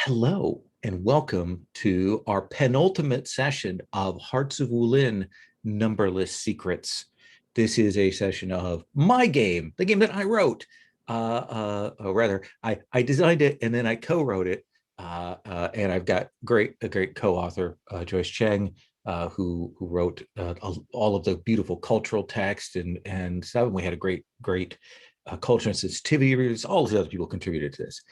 Hello and welcome to our penultimate session of Hearts of Wulin Numberless Secrets. This is a session of my game, the game that I wrote. Or rather, I designed it and then I co-wrote it. And I've got a great co-author, Joyce Cheng, who wrote all of the beautiful cultural text and stuff. And we had a great culture and sensitivity readers. All of the other people contributed to this,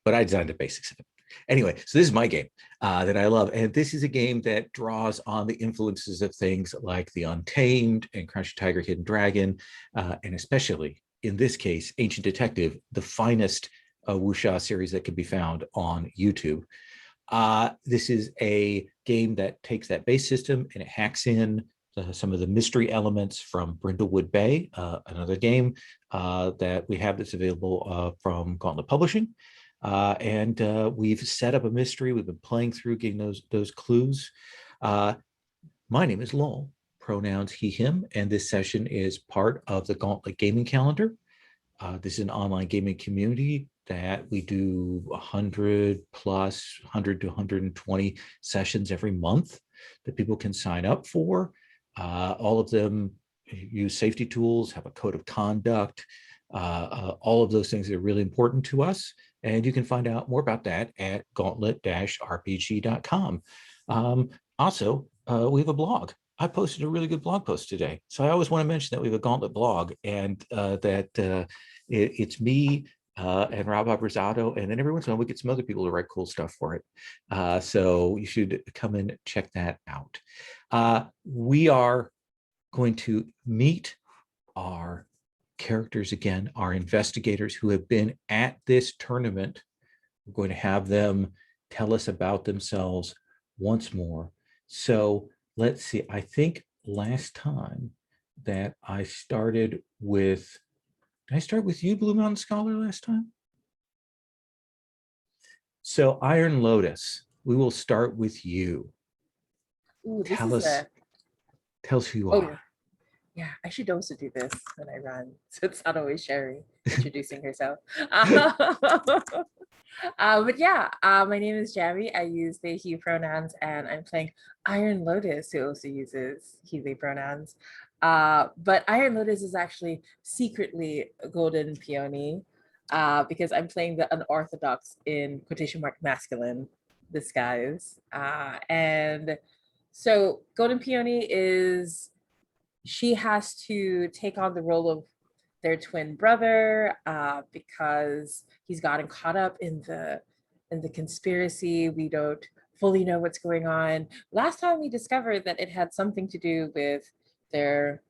but I designed the basics of it. Anyway, so this is my game that I love. And this is a game that draws on the influences of things like the Untamed and Crouching Tiger, Hidden Dragon, and especially in this case, Ancient Detective, the finest wuxia series that can be found on YouTube. This is a game that takes that base system and it hacks in some of the mystery elements from Brindlewood Bay, another game that we have that's available from Gauntlet Publishing. And we've set up a mystery. We've been playing through, getting those clues. My name is Lowell, pronouns he, him, and this session is part of the Gauntlet Gaming Calendar. This is an online gaming community that we do 100 to 120 sessions every month that people can sign up for. All of them use safety tools, have a code of conduct. All of those things are really important to us. And you can find out more about that at gauntlet-rpg.com. Also, we have a blog. I posted a really good blog post today. So I always want to mention that we have a Gauntlet blog and that it's me and Rob Abrazado. And then every once in a while we get some other people to write cool stuff for it. So you should come and check that out. We are going to meet our characters again, our investigators who have been at this tournament. We're going to have them tell us about themselves once more. So let's see. I think last time that I started with, did I start with you, Blue Mountain Scholar, last time? So Iron Lotus, we will start with you. Ooh, Tell us who you are. Yeah, I should also do this when I run, so it's not always Sherry introducing herself. But yeah, my name is Jamie. I use they, he pronouns, and I'm playing Iron Lotus, who also uses he, they pronouns. But Iron Lotus is actually secretly a golden peony because I'm playing the unorthodox in quotation mark masculine disguise. And so golden peony is she has to take on the role of their twin brother because he's gotten caught up in the conspiracy. We don't fully know what's going on. Last time we discovered that it had something to do with their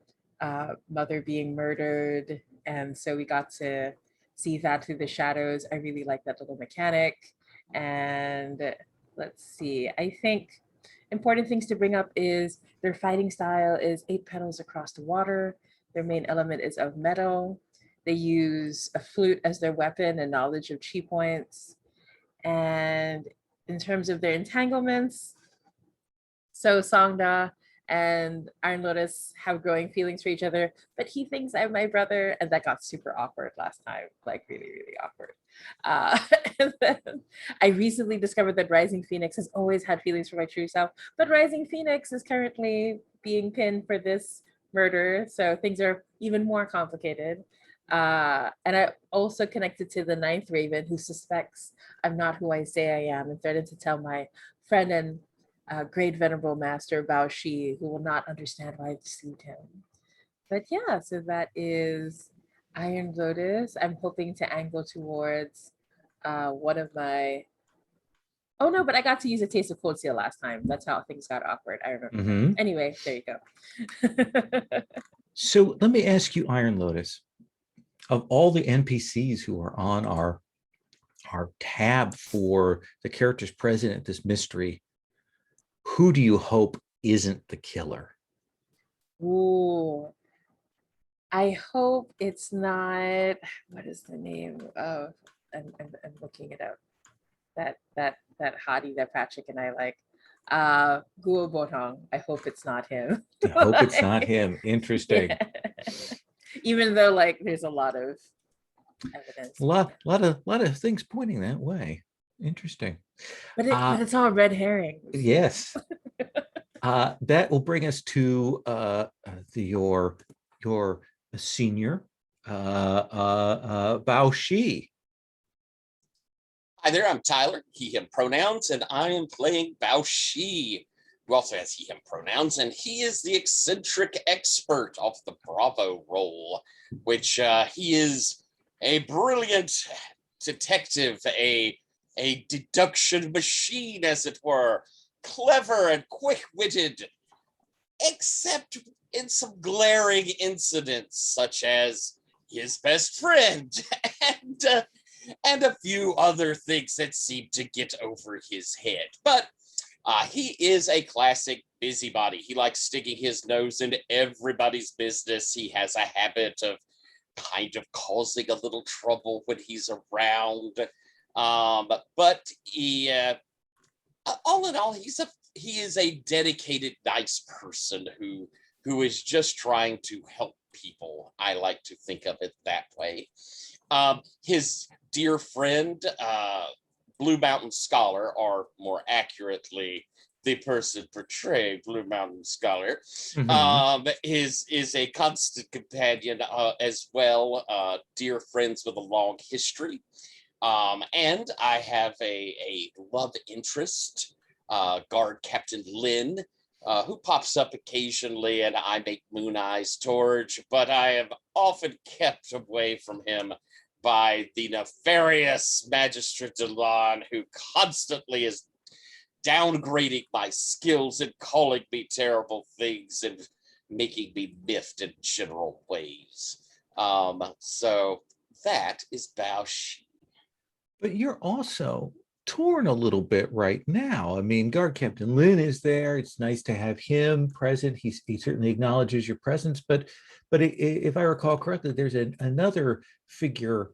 mother being murdered, and so we got to see that through the shadows. I really like that little mechanic. And let's see, I think important things to bring up is their fighting style is 8 petals across the water. Their main element is of metal. They use a flute as their weapon and knowledge of chi points. And in terms of their entanglements, so Songda and Iron Lotus have growing feelings for each other, but he thinks I'm my brother, and that got super awkward last time, like really, really awkward. And then I recently discovered that Rising Phoenix has always had feelings for my true self, but Rising Phoenix is currently being pinned for this murder, so things are even more complicated. And I also connected to the ninth Raven, who suspects I'm not who I say I am and threatened to tell my friend and great venerable master Bao Shi, who will not understand why I deceived him. But yeah, so that is Iron Lotus. I'm hoping to angle towards one of my. Oh no, but I got to use a taste of cold seal last time. That's how things got awkward. I remember. Anyway, there you go. So let me ask you, Iron Lotus, of all the NPCs who are on our tab for the characters present at this mystery, who do you hope isn't the killer? Ooh, I hope it's not. What is the name? Oh, I'm looking it up. That hottie that Patrick and I like. Guo Botong. I hope it's not him. I hope it's not him. Interesting. Yeah. Even though like there's a lot of evidence. A lot of things pointing that way. Interesting. But it's all red herrings. Yes. That will bring us to your senior, Bao Shi. Hi there, I'm Tyler, he, him pronouns, and I am playing Bao Shi, who also has he, him pronouns, and he is the eccentric expert of the Bravo role, which he is a brilliant detective, a deduction machine, as it were, clever and quick-witted, except in some glaring incidents, such as his best friend and a few other things that seem to get over his head. But he is a classic busybody. He likes sticking his nose into everybody's business. He has a habit of kind of causing a little trouble when he's around. But he, all in all, he is a dedicated, nice person who is just trying to help people. I like to think of it that way. His dear friend, Blue Mountain Scholar, or more accurately, the person portraying Blue Mountain Scholar, is a constant companion as well, dear friends with a long history. And I have a love interest, Guard Captain Lin, who pops up occasionally, and I make moon eyes towards, but I am often kept away from him by the nefarious Magistrate Delon, who constantly is downgrading my skills and calling me terrible things and making me miffed in general ways. So that is Bao Shi. But you're also torn a little bit right now. I mean, Guard Captain Lin is there. It's nice to have him present. He certainly acknowledges your presence. But if I recall correctly, there's another figure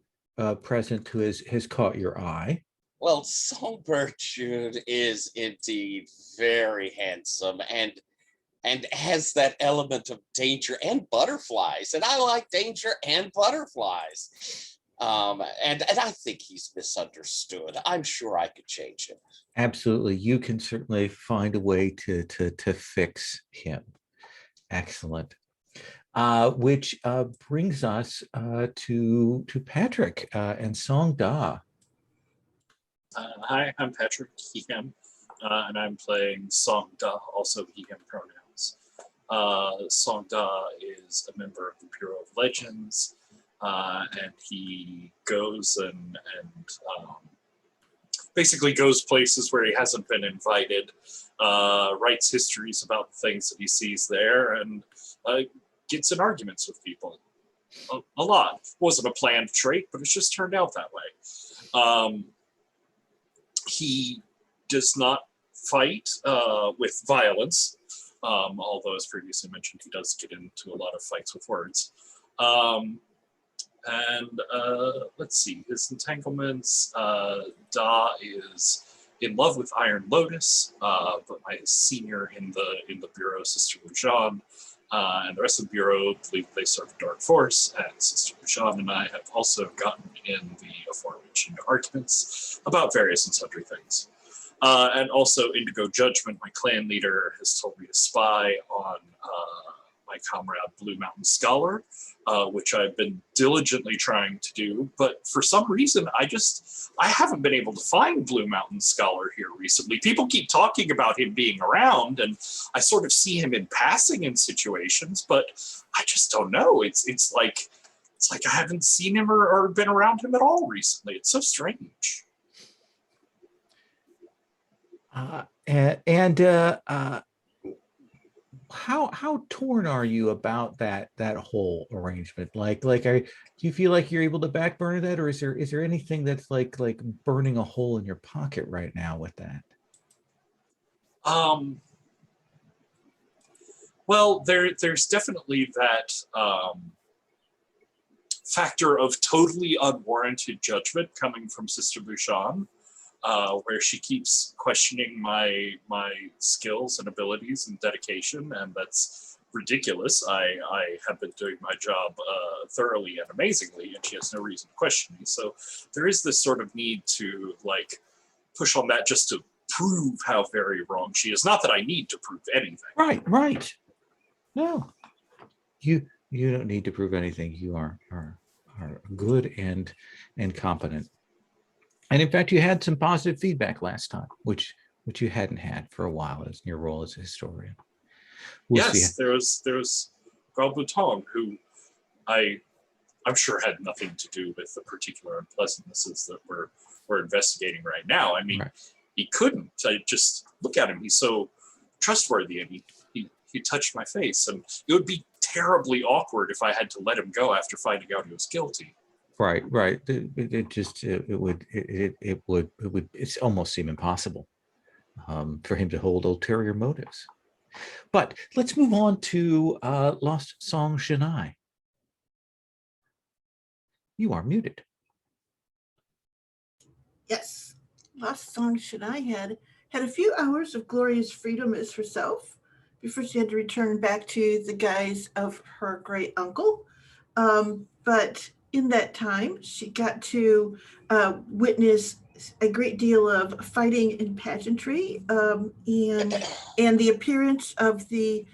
present who has caught your eye. Well, Songbird June is indeed very handsome and has that element of danger and butterflies. And I like danger and butterflies. And I think he's misunderstood. I'm sure I could change him. Absolutely. You can certainly find a way to fix him. Excellent. Which brings us to Patrick and Song Da. Hi, I'm Patrick, he, him, and I'm playing Song Da, also he, him pronouns. Song Da is a member of the Bureau of Legends, and he goes and basically goes places where he hasn't been invited, writes histories about the things that he sees there, and gets in arguments with people. A lot. Wasn't a planned trait, but it's just turned out that way. He does not fight with violence, although as previously mentioned, he does get into a lot of fights with words. Let's see, his entanglements, Da is in love with Iron Lotus, but my senior in the Bureau, Sister Lujan, and the rest of the Bureau believe they serve Dark Force, and Sister Lujan and I have also gotten in the aforementioned arguments about various and sundry things. And also Indigo Judgment, my clan leader, has told me to spy on my comrade Blue Mountain Scholar, which I've been diligently trying to do, but for some reason I haven't been able to find Blue Mountain Scholar here recently. People keep talking about him being around, and I sort of see him in passing in situations, but I just don't know. It's like I haven't seen him or been around him at all recently. It's so strange. How torn are you about that whole arrangement? Do you feel like you're able to backburner that, or is there anything that's like burning a hole in your pocket right now with that? Well, there's definitely that factor of totally unwarranted judgment coming from Sister Bouchon, where she keeps questioning my skills and abilities and dedication, and that's ridiculous. I have been doing my job thoroughly and amazingly, and she has no reason to question me. So there is this sort of need to push on that just to prove how very wrong she is. Not that I need to prove anything. Right. No, you don't need to prove anything. You are good and competent. And in fact, you had some positive feedback last time, which you hadn't had for a while as in your role as a historian. We'll Yes, see. there was Gauntlet Gaming, who I'm sure had nothing to do with the particular unpleasantnesses that we're investigating right now. I mean, Right. he couldn't. I just look at him. He's so trustworthy, and he touched my face, and it would be terribly awkward if I had to let him go after finding out he was guilty. Right. It would almost seem impossible for him to hold ulterior motives. But let's move on to Lost Song Shanai. You are muted. Yes, Lost Song Shanai had a few hours of glorious freedom as herself before she had to return back to the guise of her great uncle. But in that time, she got to witness a great deal of fighting and pageantry, and the appearance of the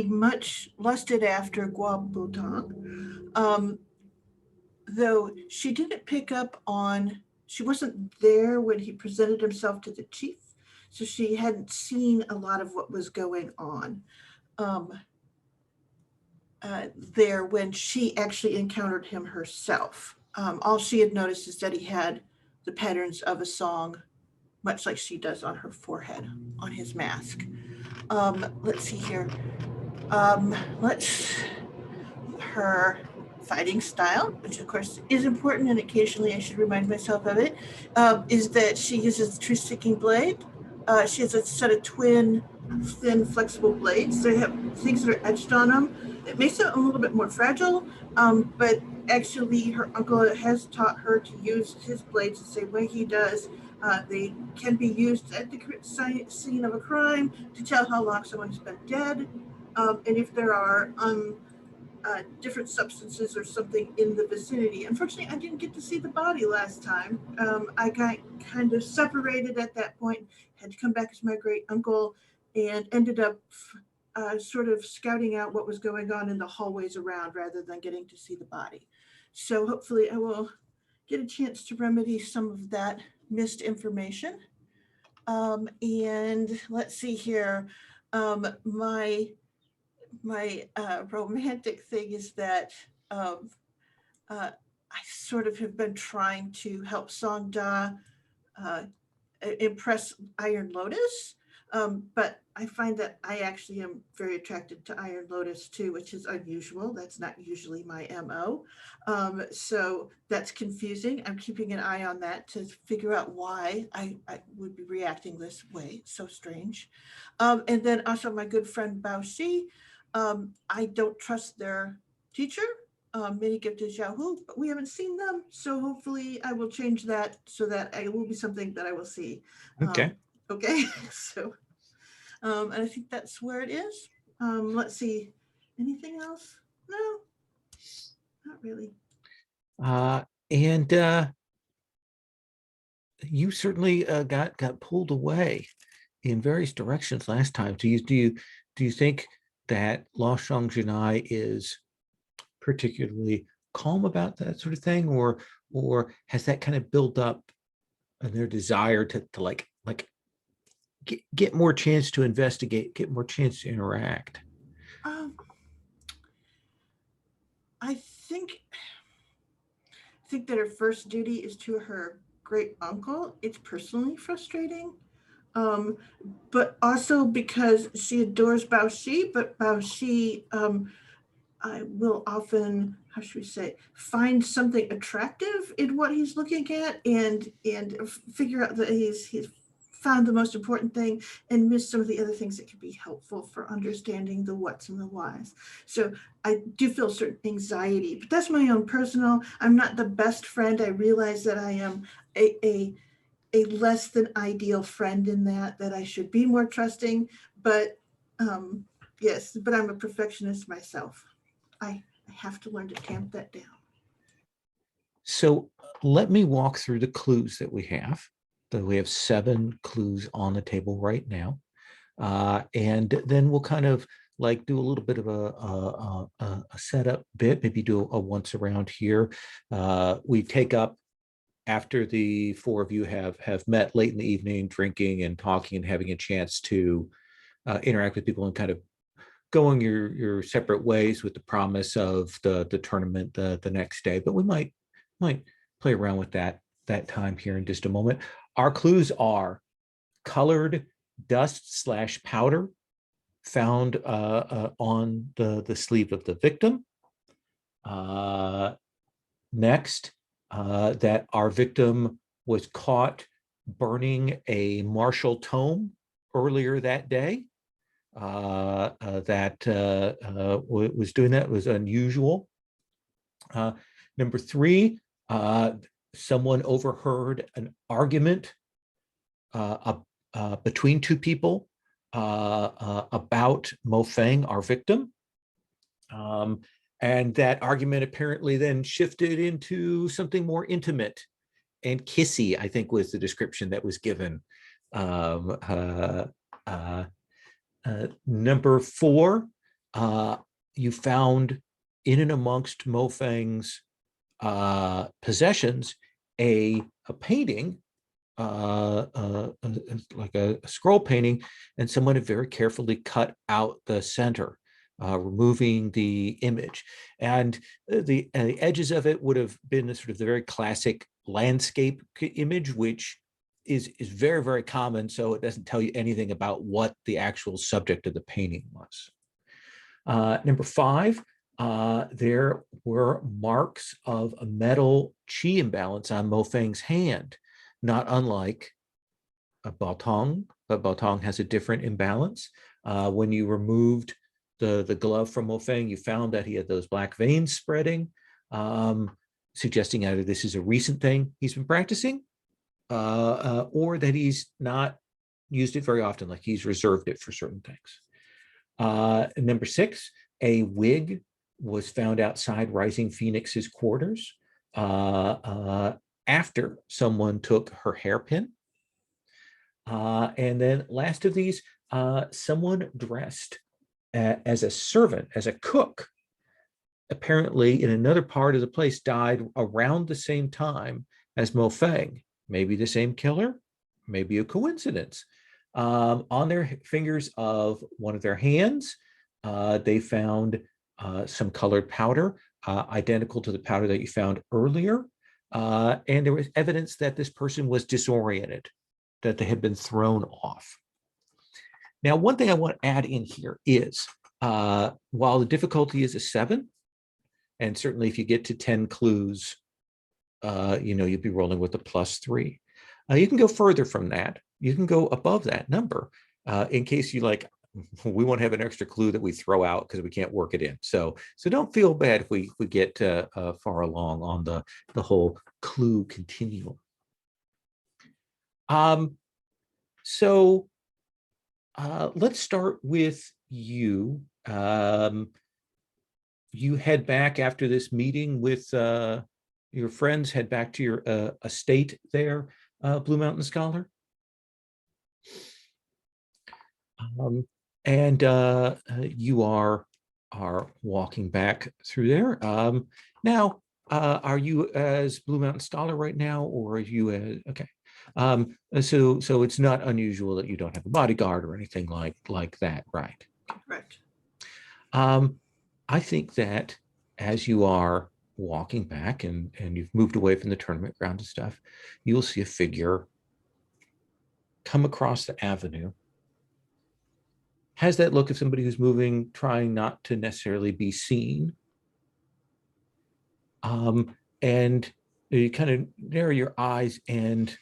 much lusted after Guabotang. Though she didn't pick up on, she wasn't there when he presented himself to the chief, so she hadn't seen a lot of what was going on there when she actually encountered him herself. All she had noticed is that he had the patterns of a song, much like she does on her forehead, on his mask. Let's see here. Her fighting style, which of course is important, and occasionally I should remind myself of it, is that she uses the truth-seeking blade. She has a set of twin, thin, flexible blades. They have things that are etched on them. It makes them a little bit more fragile, but actually her uncle has taught her to use his blades the same way he does. They can be used at the scene of a crime to tell how long someone's been dead, and if there are different substances or something in the vicinity. Unfortunately, I didn't get to see the body last time. I got kind of separated at that point, had to come back as my great uncle, and ended up sort of scouting out what was going on in the hallways around rather than getting to see the body. So hopefully I will get a chance to remedy some of that missed information. And let's see here. My romantic thing is that I sort of have been trying to help Song Da impress Iron Lotus, but I find that I actually am very attracted to Iron Lotus too, which is unusual. That's not usually my MO. So that's confusing. I'm keeping an eye on that to figure out why I would be reacting this way. It's so strange. And then also my good friend Bao Shi. I don't trust their teacher, many gifted Xiaohu, but we haven't seen them. So hopefully I will change that so that it will be something that I will see. Okay. Okay. So, and I think that's where it is. Let's see. Anything else? No, not really. And you certainly got pulled away in various directions last time. Do you think that Lost Song Shanai is particularly calm about that sort of thing, or has that kind of built up in their desire to like get more chance to investigate, get more chance to interact? I think that her first duty is to her great uncle. It's personally frustrating. But also because she adores Bao Shi, but Bao Shi I will often, how should we say, find something attractive in what he's looking at and figure out that he's found the most important thing and missed some of the other things that could be helpful for understanding the what's and the whys. So I do feel certain anxiety, but that's my own personal. I'm not the best friend. I realize that I am a less than ideal friend in that I should be more trusting, but yes, but I'm a perfectionist myself. I have to learn to tamp that down. So let me walk through the clues that we have, we have 7 clues on the table right now. And then we'll kind of like do a little bit of a setup bit, maybe do a once around here. We take up after the 4 of you have met late in the evening, drinking and talking and having a chance to interact with people and kind of going your separate ways with the promise of the tournament the next day. But we might play around with that time here in just a moment. Our clues are colored dust/powder found on the sleeve of the victim. Next, that our victim was caught burning a martial tome earlier that day. That was doing that was unusual. Number 3, someone overheard an argument between 2 people about Mo Feng, our victim. And that argument apparently then shifted into something more intimate and kissy, I think was the description that was given. Number 4, you found in and amongst Mo Feng's possessions a painting, like a scroll painting, and someone had very carefully cut out the center, removing the image. And the edges of it would have been the sort of the very classic landscape image, which is very, very common. So it doesn't tell you anything about what the actual subject of the painting was. Number 5, there were marks of a metal chi imbalance on Mo Feng's hand, not unlike a Baotong, but Baotong has a different imbalance. When you removed the glove from Mo Feng, you found that he had those black veins spreading, suggesting either this is a recent thing he's been practicing, or that he's not used it very often, like he's reserved it for certain things. Number 6, a wig was found outside Rising Phoenix's quarters after someone took her hairpin. And then last of these, someone dressed as a servant, as a cook, apparently in another part of the place, died around the same time as Mo Feng. Maybe the same killer, maybe a coincidence. On their fingers of one of their hands, they found some colored powder, identical to the powder that you found earlier. And there was evidence that this person was disoriented, that they had been thrown off. Now, one thing I want to add in here is, while the difficulty is a 7, and certainly if you get to 10 clues, you'd be rolling with a +3. You can go further from that. You can go above that number in case you like, we want to have an extra clue that we throw out because we can't work it in. So don't feel bad if we get far along on the whole clue continuum. Let's start with you. You head back after this meeting with your friends, head back to your estate there, Blue Mountain Scholar. And you are walking back through there. Now, are you as Blue Mountain Scholar right now, or are you as, okay. So it's not unusual that you don't have a bodyguard or anything like that, right? Correct. I think that as you are walking back and you've moved away from the tournament ground and stuff, you'll see a figure come across the avenue. Has that look of somebody who's moving, trying not to necessarily be seen. And you kind of narrow your eyes and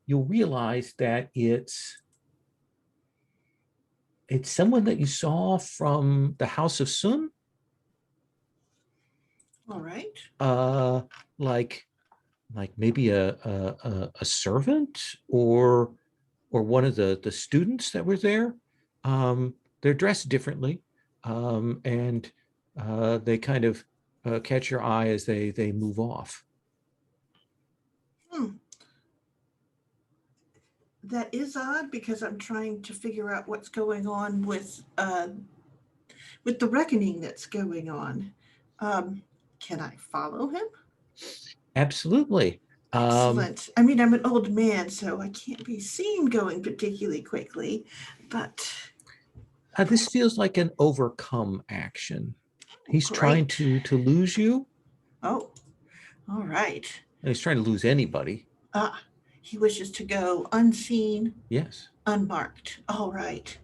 you'll realize that it's someone that you saw from the House of Sun. All right. Like maybe a servant or one of the students that were there. They're dressed differently, and they kind of catch your eye as they move off. That is odd because I'm trying to figure out what's going on with the reckoning that's going on. Can I follow him? Absolutely. Excellent. I mean, I'm an old man, so I can't be seen going particularly quickly, but This feels like an overcome action. He's trying great. to lose you. Oh, all right. He's trying to lose anybody. Ah, he wishes to go unseen, Yes. unmarked. All right.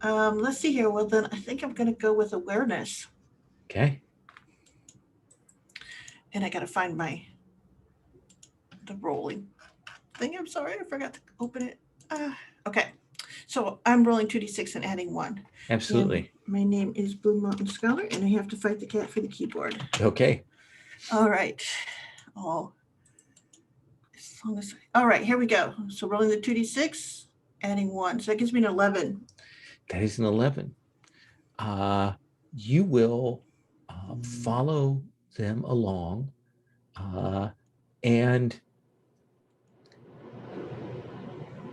Let's see here. Well, then I think I'm going to go with awareness. Okay. And I got to find the rolling thing. I'm sorry, I forgot to open it. Okay. So I'm rolling 2d6 and adding 1. Absolutely. And my name is Blue Mountain Scholar, and I have to fight the cat for the keyboard. Okay. All right. All right, here we go. So rolling the 2d6, adding 1. So that gives me an 11. That is an 11. You will follow them along, and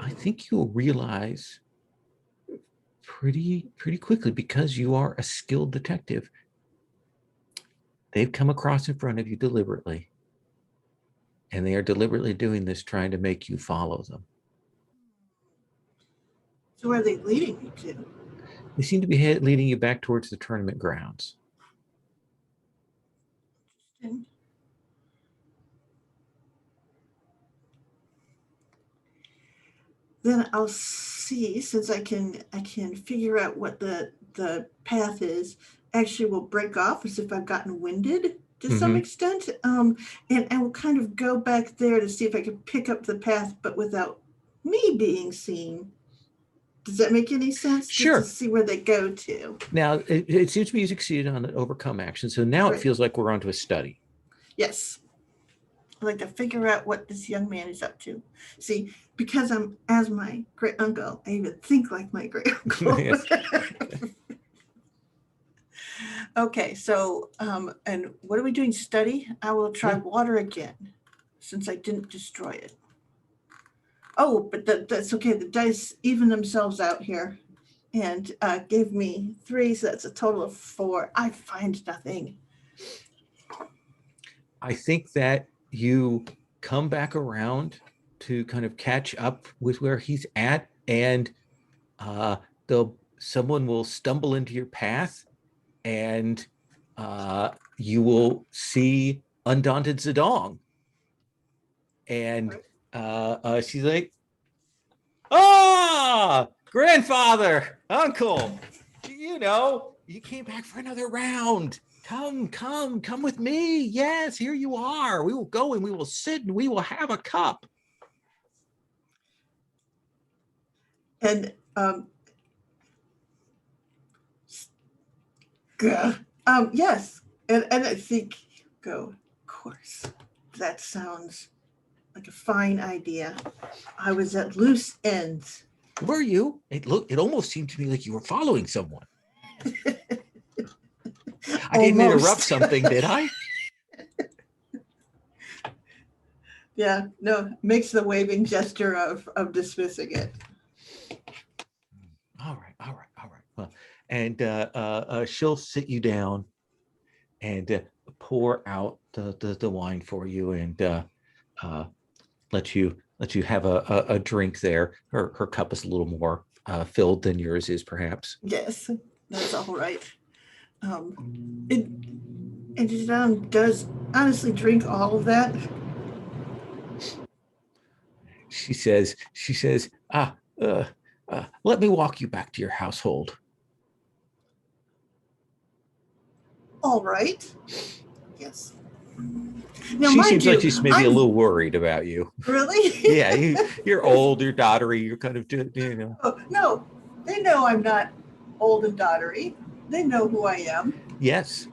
I think you'll realize pretty quickly, because you are a skilled detective, they've come across in front of you deliberately, and they are deliberately doing this, trying to make you follow them. So where are they leading me to? They seem to be leading you back towards the tournament grounds. Interesting. Then I'll see, since I can figure out what the path is. Actually, will break off as if I've gotten winded to some extent, and I will kind of go back there to see if I can pick up the path, but without me being seen. Does that make any sense? Sure. Just to see where they go to. Now, it seems to me you succeeded on an overcome action, so now Right. It feels like we're onto a study. Yes. I like to figure out what this young man is up to. See, because I'm as my great uncle, I even think like my great uncle. Yes. Okay, so and what are we doing? Study? I will try water again, since I didn't destroy it. Oh, but that's okay. The dice even themselves out here, and gave me 3, so that's a total of 4. I find nothing. I think that you come back around to kind of catch up with where he's at, and someone will stumble into your path, and you will see Undaunted Zedong. And she's like, grandfather, uncle, you came back for another round. Come with me. Yes, here you are. We will go and we will sit and we will have a cup. And yes, and I think go, of course, that sounds like a fine idea. I was at loose ends. Were you? It almost seemed to me like you were following someone. I didn't interrupt something, did I? Yeah, no, makes the waving gesture of dismissing it. All right. Well, and she'll sit you down and pour out the wine for you, and let you have a drink there. Her cup is a little more filled than yours is, perhaps. Yes, that's all right. And Jadam does honestly drink all of that. She says, let me walk you back to your household. All right. Yes. Now, She seems like she's maybe I'm a little worried about you. Really? Yeah, you're old, you're dottery, you're kind of, Oh, no, they know I'm not old and dottery. They know who I am. Yes.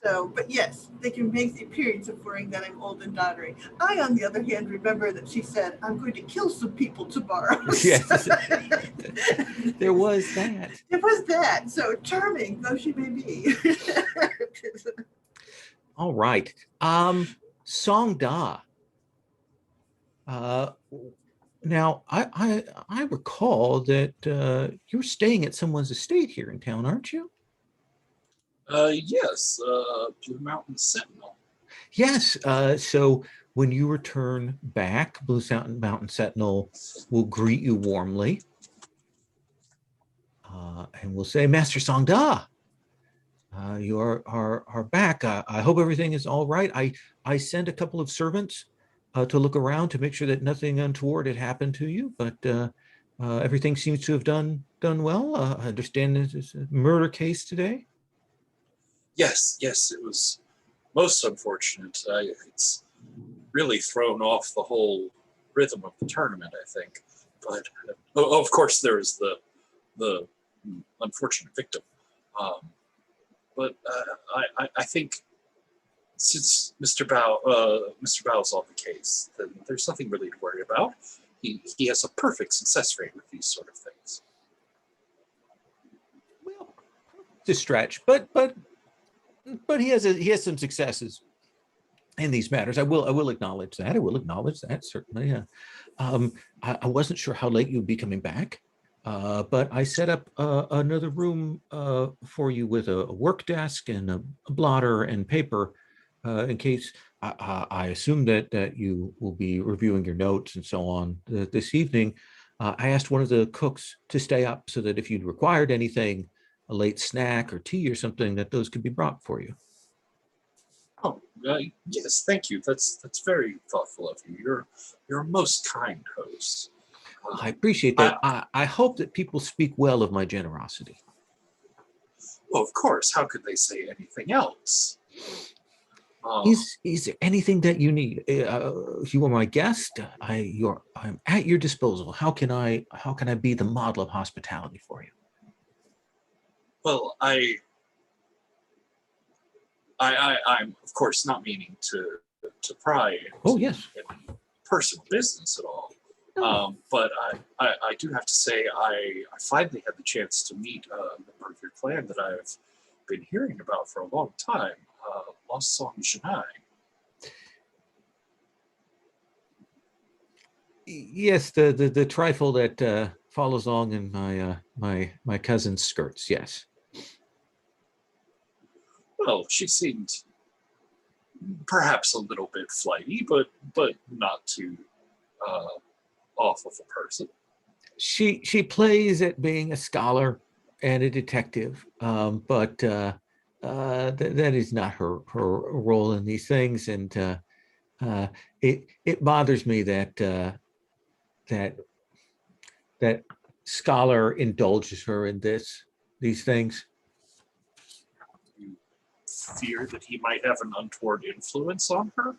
So, but yes, they can make the appearance of worrying that I'm old and dottery. I, on the other hand, remember that she said, I'm going to kill some people tomorrow. Yes. There was that. It was that. So charming, though she may be. All right. Song Da. Now, I recall that you're staying at someone's estate here in town, aren't you? Yes, Blue Mountain Sentinel. Yes. So when you return back, Blue Mountain Sentinel will greet you warmly, and will say, "Master Songda, you are back. I hope everything is all right. I sent a couple of servants to look around to make sure that nothing untoward had happened to you, but everything seems to have done well. I understand this is a murder case today." Yes, it was most unfortunate. It's really thrown off the whole rhythm of the tournament, I think. But of course, there is the unfortunate victim. But I think since Mr. Bow's on the case, then there's nothing really to worry about. He has a perfect success rate with these sort of things. Well, it's a stretch, but he has some successes in these matters. I will acknowledge that. I will acknowledge that, certainly. I wasn't sure how late you'd be coming back, but I set up another room for you with a work desk and a blotter and paper in case. I assume that you will be reviewing your notes and so on this evening. I asked one of the cooks to stay up so that if you'd required anything, a late snack or tea or something, that those could be brought for you. Oh, yes, thank you. That's very thoughtful of you. You're a most kind host. I appreciate that. I hope that people speak well of my generosity. Well, of course. How could they say anything else? Is there anything that you need? If you are my guest, I'm at your disposal. How can I be the model of hospitality for you? Well, I'm of course not meaning to pry into any personal business at all. But I do have to say I finally had the chance to meet a member of your clan that I've been hearing about for a long time, Lost Song Shanai. Yes, the trifle that follows along in my cousin's skirts. Yes. Well, she seemed perhaps a little bit flighty, but not too off of a person. She plays at being a scholar and a detective, but that is not her role in these things, and it bothers me that that scholar indulges her in these things. You fear that he might have an untoward influence on her?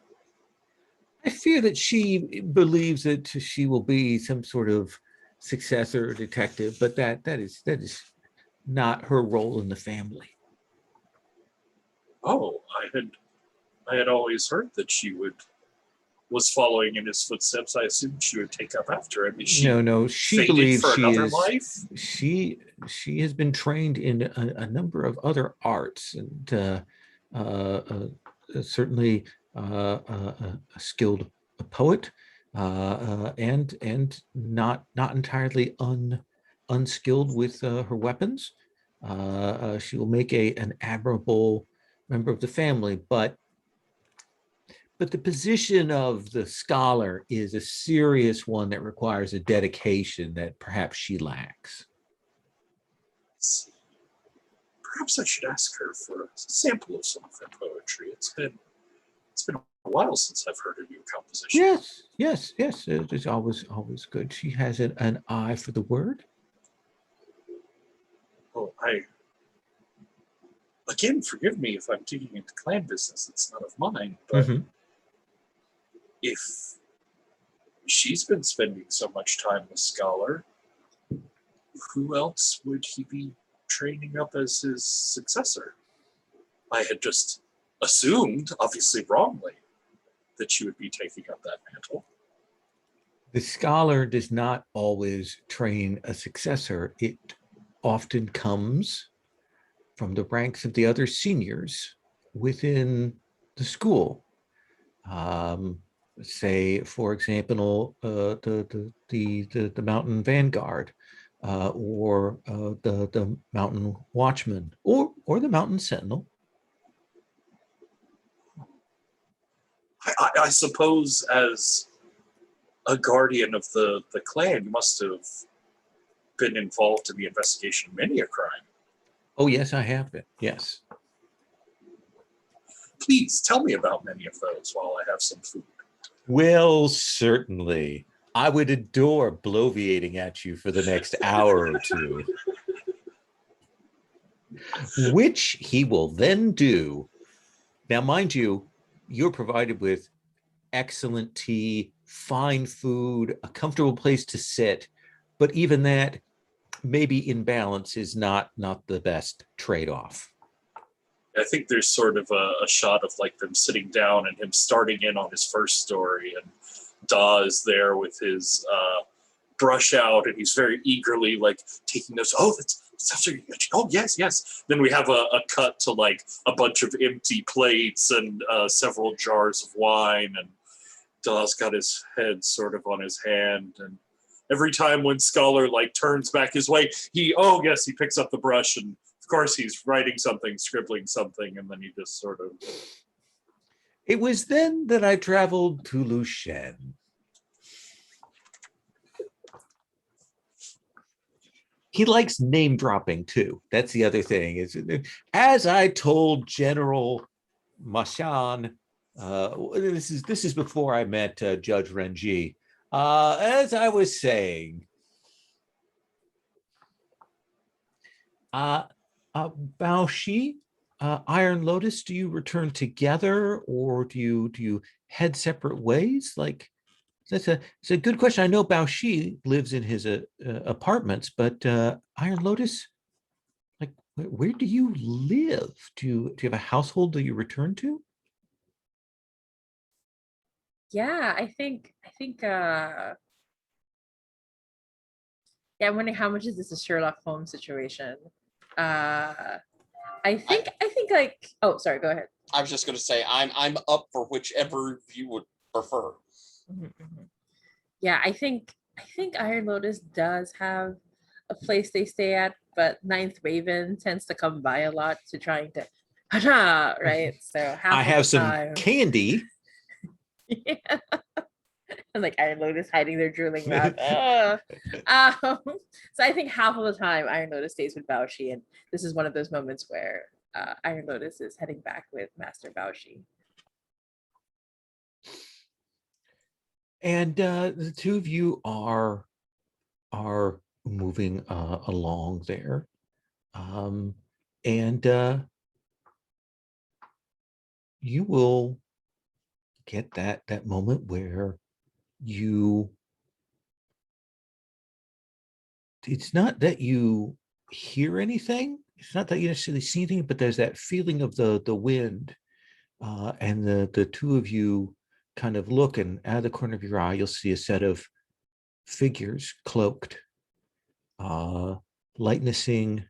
I fear that she believes that she will be some sort of successor detective, but that is not her role in the family. Oh, I had always heard that she was following in his footsteps. I assumed she would take up after him. Is she No, she believes for she another is. Life? She has been trained in a number of other arts, and certainly a skilled poet, and not entirely unskilled with her weapons. She will make an admirable member of the family, but the position of the scholar is a serious one that requires a dedication that perhaps she lacks. Perhaps I should ask her for a sample of some of her poetry. It's been a while since I've heard a new composition. Yes. It is always good. She has an eye for the word. Oh, again, forgive me if I'm digging into clan business. It's not of mine, but if she's been spending so much time with Scholar, who else would he be training up as his successor? I had just assumed, obviously wrongly, that she would be taking up that mantle. The scholar does not always train a successor. It often comes from the ranks of the other seniors within the school. say, for example, the mountain vanguard, or the mountain watchman, or the mountain sentinel. I suppose as a guardian of the clan, you must have been involved in the investigation of many a crime. Oh, yes, I have been. Yes. Please tell me about many of those while I have some food. Well, certainly. I would adore bloviating at you for the next hour or two, which he will then do. Now, mind you, you're provided with excellent tea, fine food, a comfortable place to sit, but even that, maybe in balance, is not the best trade-off. I think there's sort of a shot of like them sitting down and him starting in on his first story, and Da is there with his brush out, and he's very eagerly like taking notes. Oh, that's oh yes. Then we have a cut to like a bunch of empty plates and several jars of wine, and Da's got his head sort of on his hand, and every time when Scholar like turns back his way, he picks up the brush, and of course he's writing something, scribbling something, and then he just sort of. It was then that I traveled to Lushen. He likes name dropping too. That's the other thing. Is as I told General Machan, this is before I met Judge Renji. As I was saying, Bao Shi, Iron Lotus, do you return together, or do you head separate ways? Like, it's a good question. I know Bao Shi lives in his apartments, but Iron Lotus, like, where do you live? Do you have a household that you return to? Yeah, I think yeah, I'm wondering how much is this a Sherlock Holmes situation? I think like, oh, sorry, go ahead. I was just going to say I'm up for whichever you would prefer. Yeah, I think Iron Lotus does have a place they stay at, but Ninth Raven tends to come by a lot to trying to, right? So half I of have the some time, candy. yeah. And like Iron Lotus hiding their drooling mouth. So I think half of the time Iron Lotus stays with Baoshi, and this is one of those moments where Iron Lotus is heading back with Master Baoshi. And the two of you are moving along there, and you will get that moment where it's not that you hear anything, it's not that you necessarily see anything, but there's that feeling of the wind, and the two of you kind of look, and out of the corner of your eye you'll see a set of figures cloaked, lightnessing,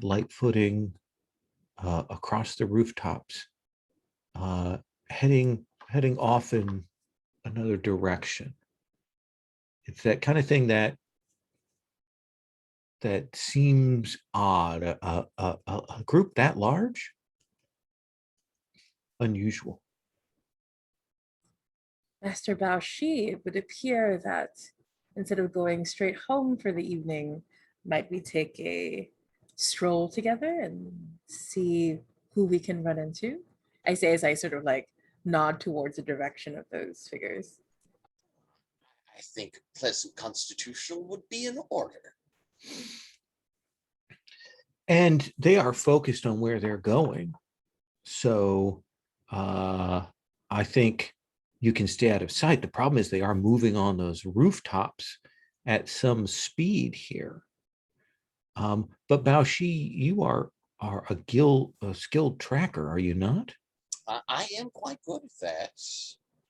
light footing across the rooftops, heading off in another direction. It's that kind of thing that seems odd. A group that large, unusual. Master Baoshi, it would appear that instead of going straight home for the evening, might we take a stroll together and see who we can run into? I say as I sort of like nod towards the direction of those figures. I think Pleasant Constitutional would be in order. And they are focused on where they're going. So I think you can stay out of sight. The problem is they are moving on those rooftops at some speed here. But Baoshi, you are a skilled tracker, are you not? I am quite good at that.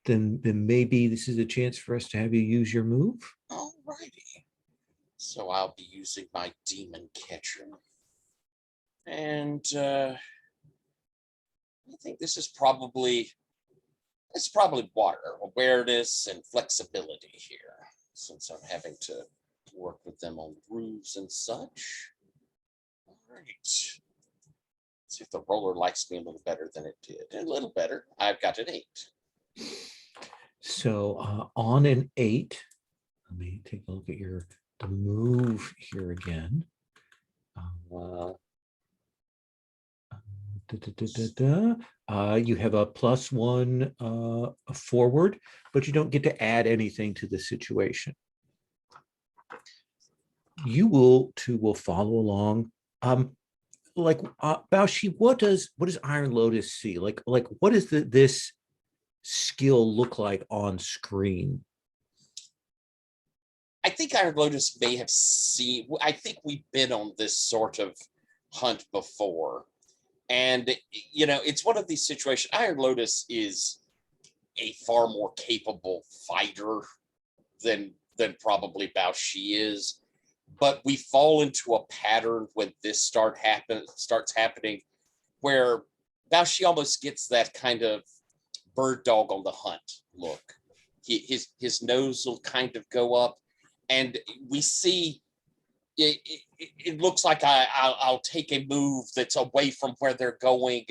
Then maybe this is a chance for us to have you use your move. Alrighty. So I'll be using my demon catcher. And I think this is probably It's probably water, awareness and flexibility here, since I'm having to work with them on roofs and such. All right. See if the roller likes me a little better than it did. A little better. I've got an 8. So on an 8, let me take a look at the move here again. Uh, You have a +1 forward, but you don't get to add anything to the situation. You will follow along. Baoshi, what does Iron Lotus see? Like what does this skill look like on screen? I think Iron Lotus may have seen, I think we've been on this sort of hunt before. And, you know, it's one of these situations. Iron Lotus is a far more capable fighter than probably Baoshi is. But we fall into a pattern when this starts happening, where Baoshi almost gets that kind of bird dog on the hunt look. His nose will kind of go up, and we see it looks like I'll take a move that's away from where they're going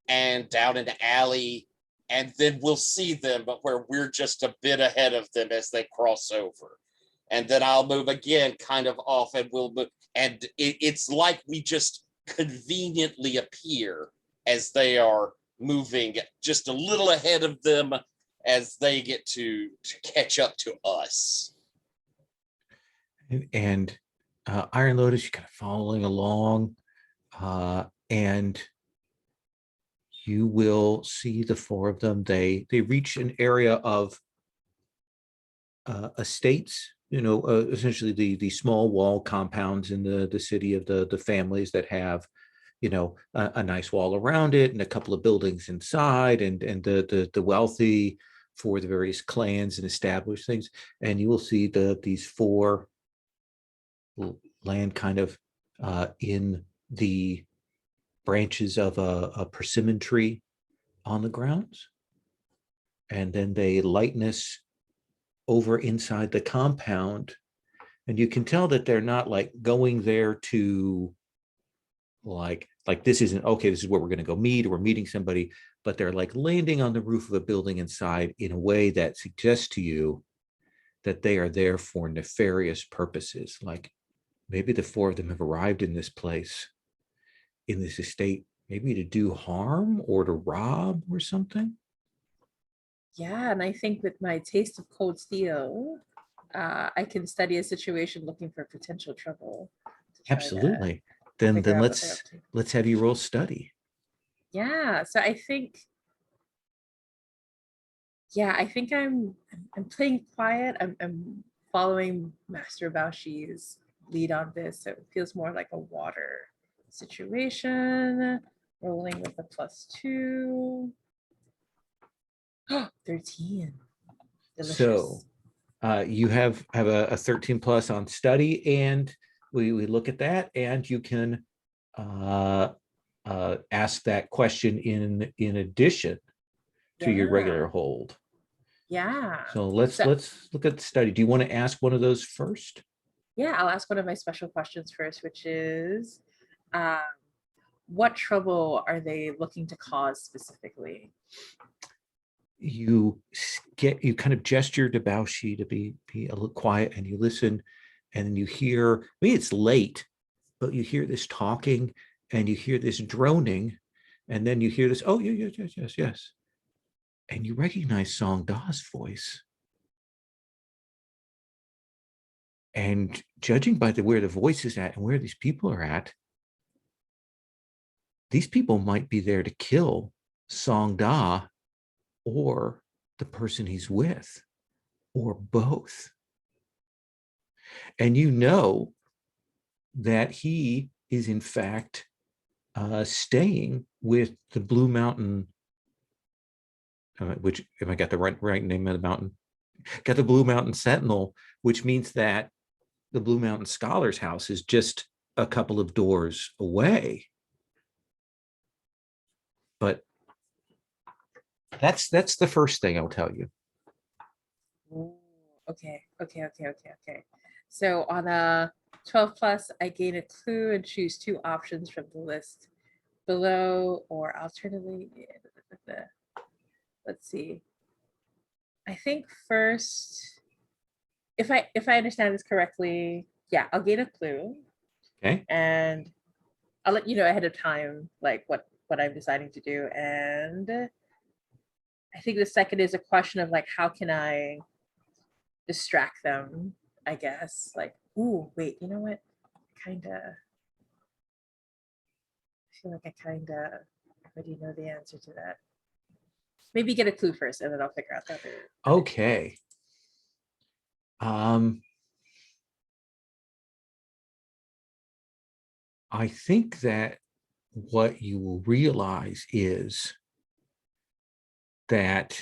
and down an alley, and then we'll see them, but where we're just a bit ahead of them as they cross over. And then I'll move again kind of off, and we'll move. And it's like we just conveniently appear as they are moving just a little ahead of them as they get to catch up to us. And Iron Lotus, you're kind of following along, and you will see the 4 of them. They reach an area of estates, essentially the small wall compounds in the city of the families that have, a nice wall around it and a couple of buildings inside, and the wealthy for the various clans and established things. And you will see these 4 land kind of in the branches of a persimmon tree on the grounds, and then they lightness over inside the compound, and you can tell that they're not like going there to like this isn't okay, this is where we're going to go meet, or we're meeting somebody, but they're like landing on the roof of a building inside in a way that suggests to you that they are there for nefarious purposes. Like maybe the 4 of them have arrived in this place, in this estate, maybe to do harm or to rob or something. Yeah, and I think with my taste of cold steel, I can study a situation looking for potential trouble. Absolutely. Then let's have you roll study. Yeah, so I think I'm playing quiet. I'm following Master Baoshi's lead on this, so it feels more like a water situation. Rolling with a +2. 13. Delicious. So you have a 13 plus on study, and we look at that, and you can ask that question in addition to your regular hold. Yeah. So let's look at the study. Do you want to ask one of those first? Yeah, I'll ask one of my special questions first, which is, what trouble are they looking to cause specifically? You kind of gesture to Baoshi to be a little quiet, and you listen, and then you hear, maybe it's late, but you hear this talking, and you hear this droning, and then you hear this, oh, yes. And you recognize Song Da's voice. And judging by where the voice is at and where these people are at, these people might be there to kill Song Da or the person he's with, or both. And you know that he is in fact staying with the Blue Mountain, which, if I got the right name of the mountain, got the Blue Mountain Sentinel, which means that the Blue Mountain Scholar's house is just a couple of doors away. But That's the first thing I'll tell you. Ooh, okay. So on a 12 plus, I gain a clue and choose two options from the list below, or alternatively, let's see. I think first, if I understand this correctly, yeah, I'll gain a clue Okay. and I'll let you know ahead of time, like what I'm deciding to do. And I think the second is a question of like, how can I distract them? I guess like, ooh, wait, you know what? Kind of. I feel like I kind of already know the answer to that. Maybe get a clue first, and then I'll figure out the other. Okay. I think that what you will realize is that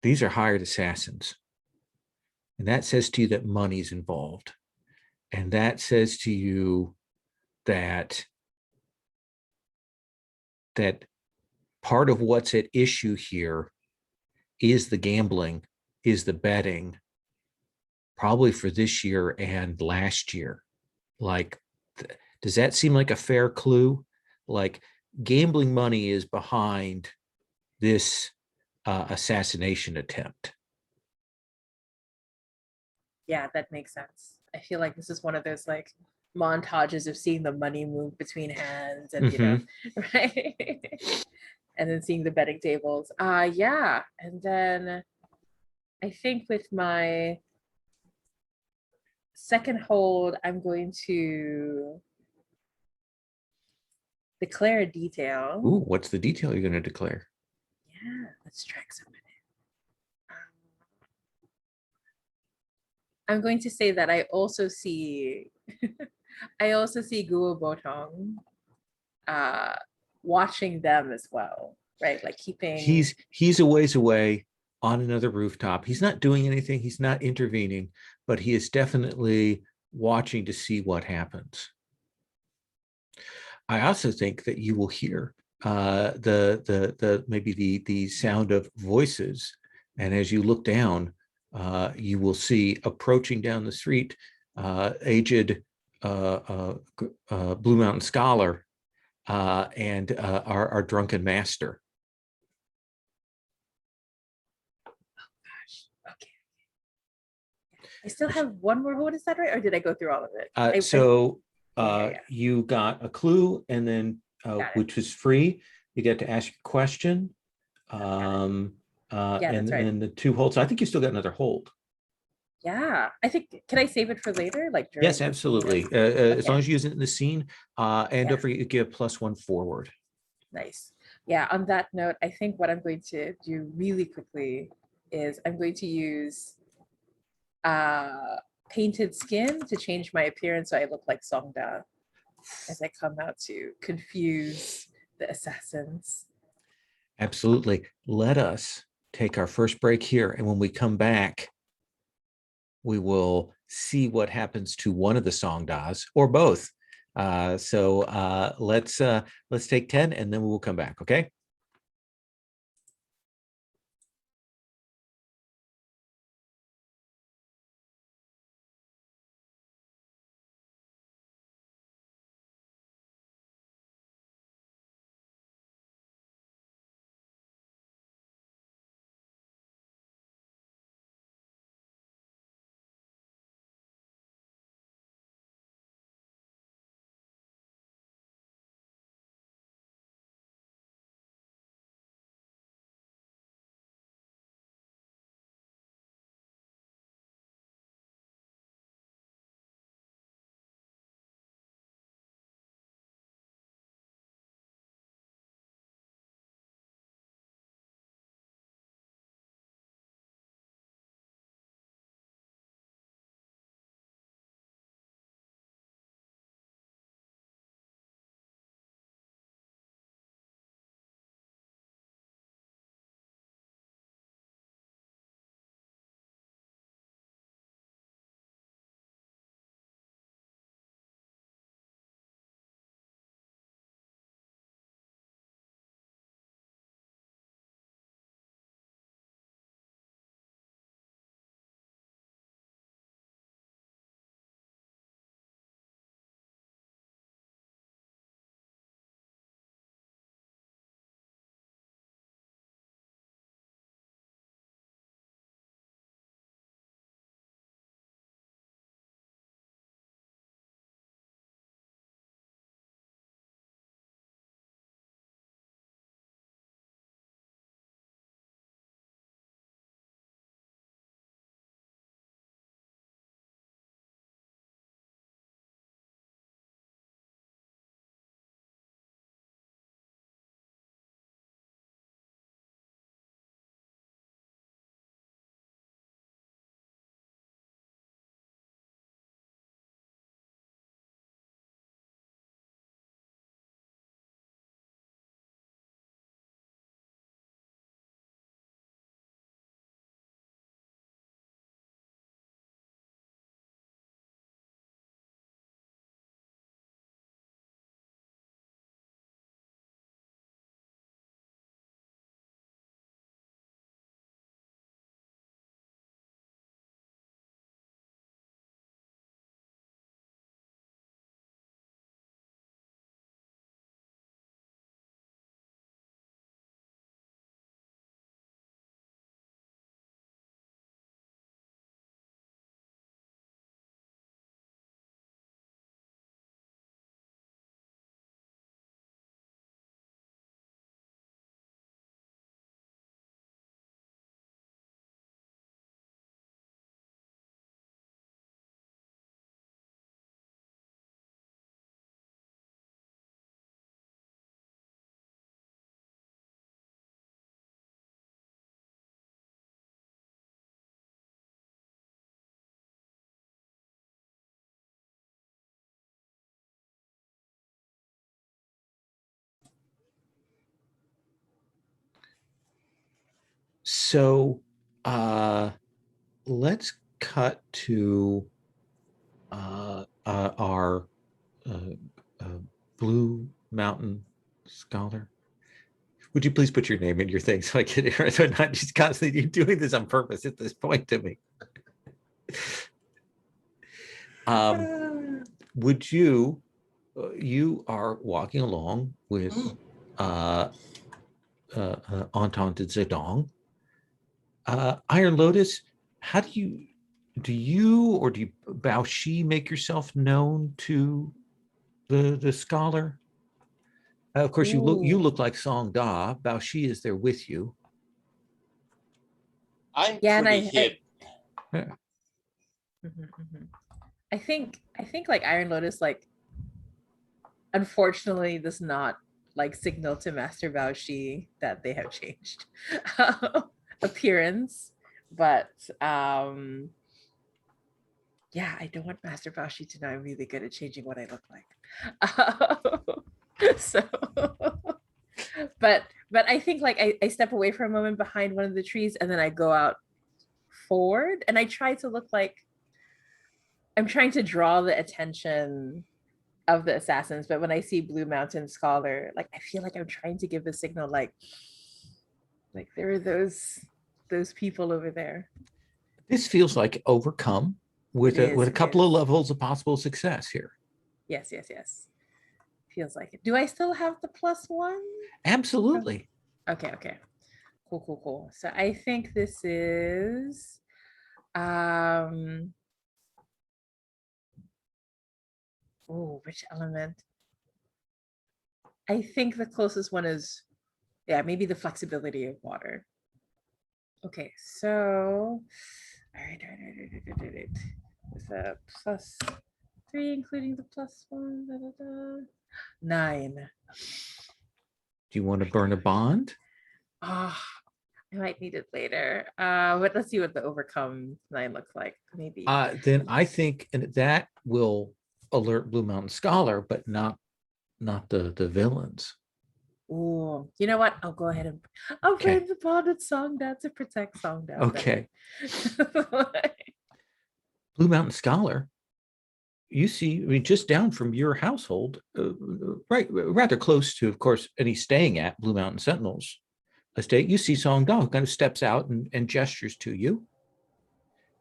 these are hired assassins. And that says to you that money's involved. And that says to you that part of what's at issue here is the gambling, is the betting, probably for this year and last year. Like, does that seem like a fair clue? Like, gambling money is behind this assassination attempt. Yeah, that makes sense. I feel like this is one of those like montages of seeing the money move between hands and right? And then seeing the betting tables. Yeah. And then I think with my second hold, I'm going to declare a detail. Ooh, what's the detail you're going to declare? Yeah, let's track some of it. I'm going to say that I also see Guo Botong watching them as well, right? Like keeping He's a ways away on another rooftop. He's not doing anything, he's not intervening, but he is definitely watching to see what happens. I also think that you will hear the maybe the sound of voices, and as you look down, you will see approaching down the street aged Blue Mountain Scholar and our drunken master. okay. I still have one more hold, is that right? Or did I go through all of it? You got a clue, and then which was free. You get to ask a question. And the two holds. I think you still got another hold. Yeah, I think, can I save it for later? Like yes, absolutely. As long as you use it in the scene. And don't forget, you give +1 forward. Nice. Yeah, on that note, I think what I'm going to do really quickly is I'm going to use painted skin to change my appearance so I look like Songda as I come out to confuse the assassins. Absolutely. Let us take our first break here, and when we come back, we will see what happens to one of the Songdas or both. Let's take 10, and then we will come back. Okay. So let's cut to our Blue Mountain Scholar. Would you please put your name in your thing so I can hear it? I'm not just constantly doing this on purpose at this point to me. Would you, you are walking along with Entente Zedong. Iron Lotus, how do you Bao Shi make yourself known to the scholar? Of course, you look like Song Da. Bao Shi is there with you. I'm Yeah, pretty hid. I think like Iron Lotus, like, unfortunately does not like signal to Master Bao Shi that they have changed appearance. But yeah, I don't want Master Bao Shi to know I'm really good at changing what I look like. So but I think like I step away for a moment behind one of the trees, and then I go out forward, and I try to look like I'm trying to draw the attention of the assassins. But when I see Blue Mountain Scholar, like, I feel like I'm trying to give a signal, like there are those people over there. This feels like overcome with a couple of levels of possible success here. Yes. Feels like it. Do I still have the +1? Absolutely. Okay. Cool. So I think this is which element? I think the closest one is, yeah, maybe the flexibility of water. Okay, so all right. With a +3, including the +1, 9. Do you want to burn a bond? I might need it later. But let's see what the overcome 9 looks like. Maybe. Then I think that will alert Blue Mountain Scholar, but not the villains. Oh, you know what? I'll go ahead and I'll burn the bonded Song Da to protect Song Da. Okay. Blue Mountain Scholar, you see, I mean, just down from your household, right, rather close to, of course, any staying at Blue Mountain Sentinels estate, you see Song Da, who kind of steps out and gestures to you.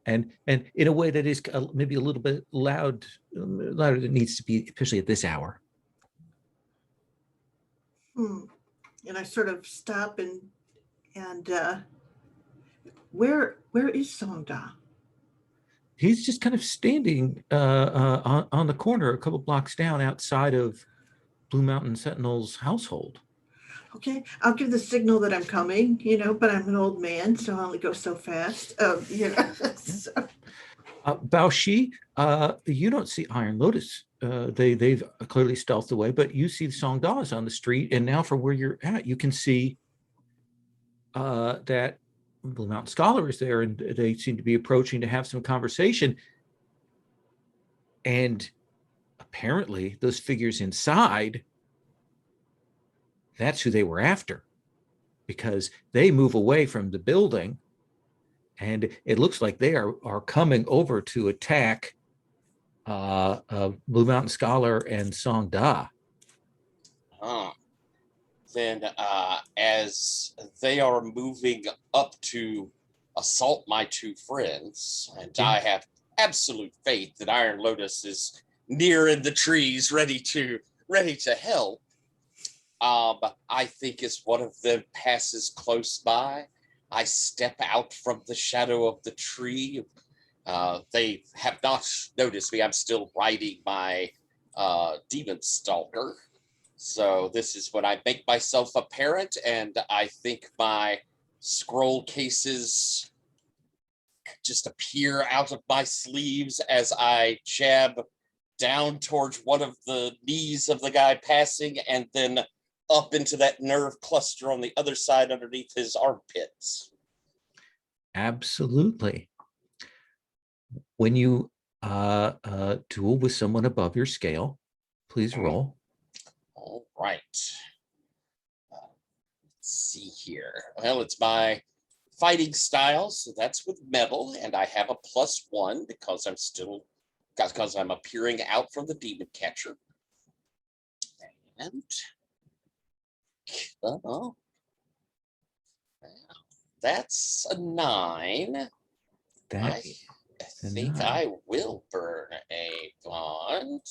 And in a way that is maybe a little bit louder than it needs to be, especially at this hour. And I sort of stop and where is Song Da? He's just kind of standing on the corner a couple blocks down outside of Blue Mountain Sentinel's household. Okay, I'll give the signal that I'm coming, but I'm an old man, so I only go so fast. So. Bao Shi, you don't see Iron Lotus. They've clearly stealthed away, but you see the Song Da is on the street, and now from where you're at, you can see that Blue Mountain Scholar is there, and they seem to be approaching to have some conversation. And apparently, those figures inside, that's who they were after, because they move away from the building, and it looks like they are coming over to attack Blue Mountain Scholar and Song Da. Then as they are moving up to assault my two friends, and I have absolute faith that Iron Lotus is near in the trees, ready to help. I think as one of them passes close by, I step out from the shadow of the tree. They have not noticed me. I'm still riding my demon stalker. So this is when I make myself apparent, and I think my scroll cases just appear out of my sleeves as I jab down towards one of the knees of the guy passing, and then up into that nerve cluster on the other side underneath his armpits. Absolutely. When you duel with someone above your scale, please roll. All right. Let's see here. Well, it's my fighting style, so that's with metal, and I have a +1 because I'm appearing out from the demon catcher. And that's a 9. That I think I will burn a bond.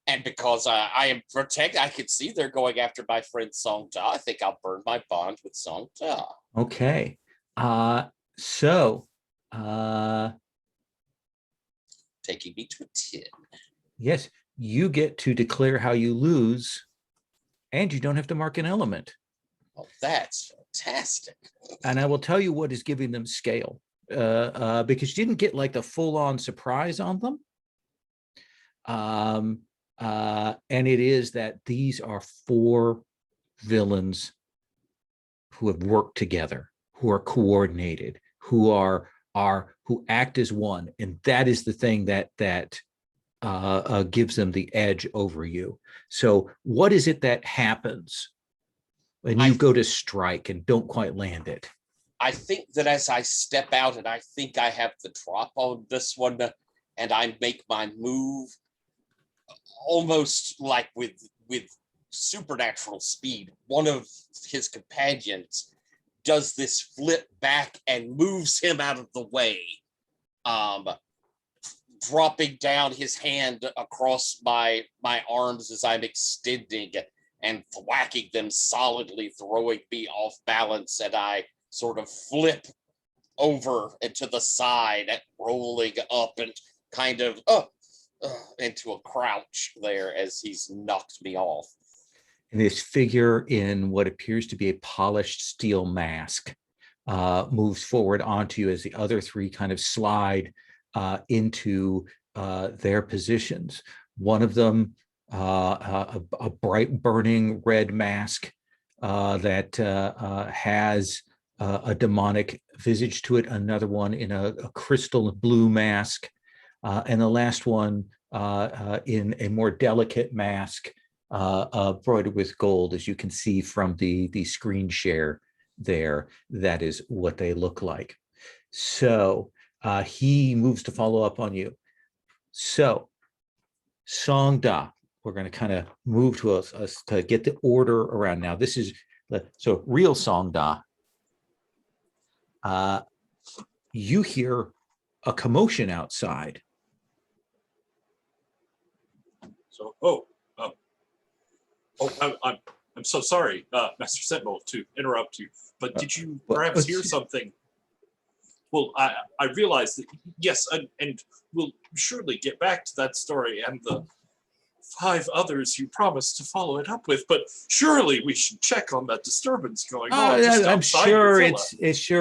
And because I am protected, I can see they're going after my friend Song Da. I think I'll burn my bond with Song Da. okay. So Taking me to a 10. yes, you get to declare how you lose, and you don't have to mark an element. Oh, that's fantastic. And I will tell you what is giving them scale, because you didn't get like the full-on surprise on them. And it is that these are 4 villains who have worked together, who are coordinated, who act as one, and that is the thing that gives them the edge over you. So, what is it that happens when you go to strike and don't quite land it? I think that as I step out, and I think I have the drop on this one, and I make my move almost like with supernatural speed, one of his companions does this flip back and moves him out of the way, dropping down his hand across my arms as I'm extending and thwacking them solidly, throwing me off balance, and I sort of flip over and to the side, rolling up and kind of into a crouch there as he's knocked me off. And this figure in what appears to be a polished steel mask moves forward onto you as the other 3 kind of slide into their positions. One of them, a bright burning red mask that has a demonic visage to it. Another one in a crystal blue mask. And the last one in a more delicate mask embroidered with gold, as you can see from the screen share there. That is what they look like. So he moves to follow up on you. So Song Da, we're going to kind of move to us to get the order around now. This is so real Song Da. You hear a commotion outside. So, I'm so sorry, Master Sentinel, to interrupt you, but did you perhaps hear something? Well, I realize that, yes, and we'll surely get back to that story and the 5 others you promised to follow it up with, but surely we should check on that disturbance going on. I'm sure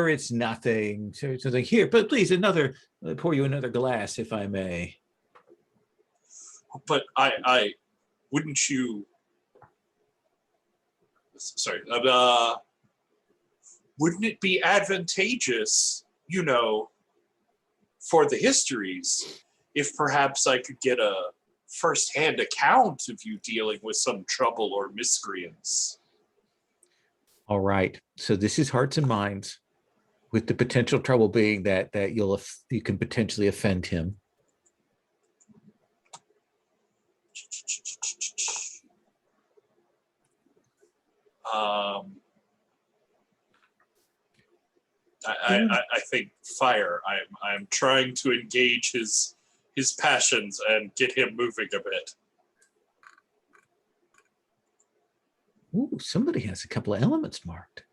it's nothing. So like, here, but please, pour you another glass, if I may. But I wouldn't you? Sorry, wouldn't it be advantageous, for the histories, if perhaps I could get a first-hand account of you dealing with some trouble or miscreants? All right. So this is Hearts and Minds, with the potential trouble being that you can potentially offend him. I think fire. I'm trying to engage his passions and get him moving a bit. Ooh, somebody has a couple of elements marked.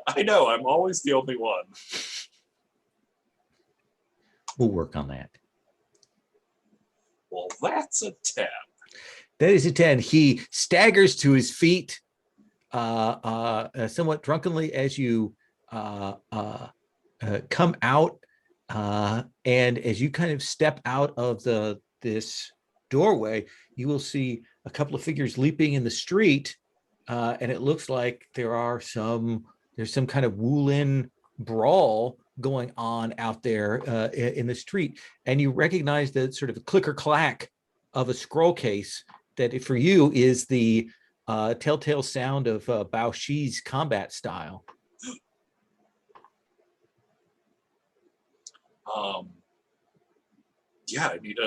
I know, I'm always the only one. We'll work on that. Well, that's a 10. That is a 10. He staggers to his feet somewhat drunkenly as you come out, and as you kind of step out of this doorway, you will see a couple of figures leaping in the street, and it looks like there's some kind of Wulin brawl going on out there in the street, and you recognize the sort of clicker clack of a scroll case that for you is the telltale sound of Bao Shi's combat style. Yeah, I need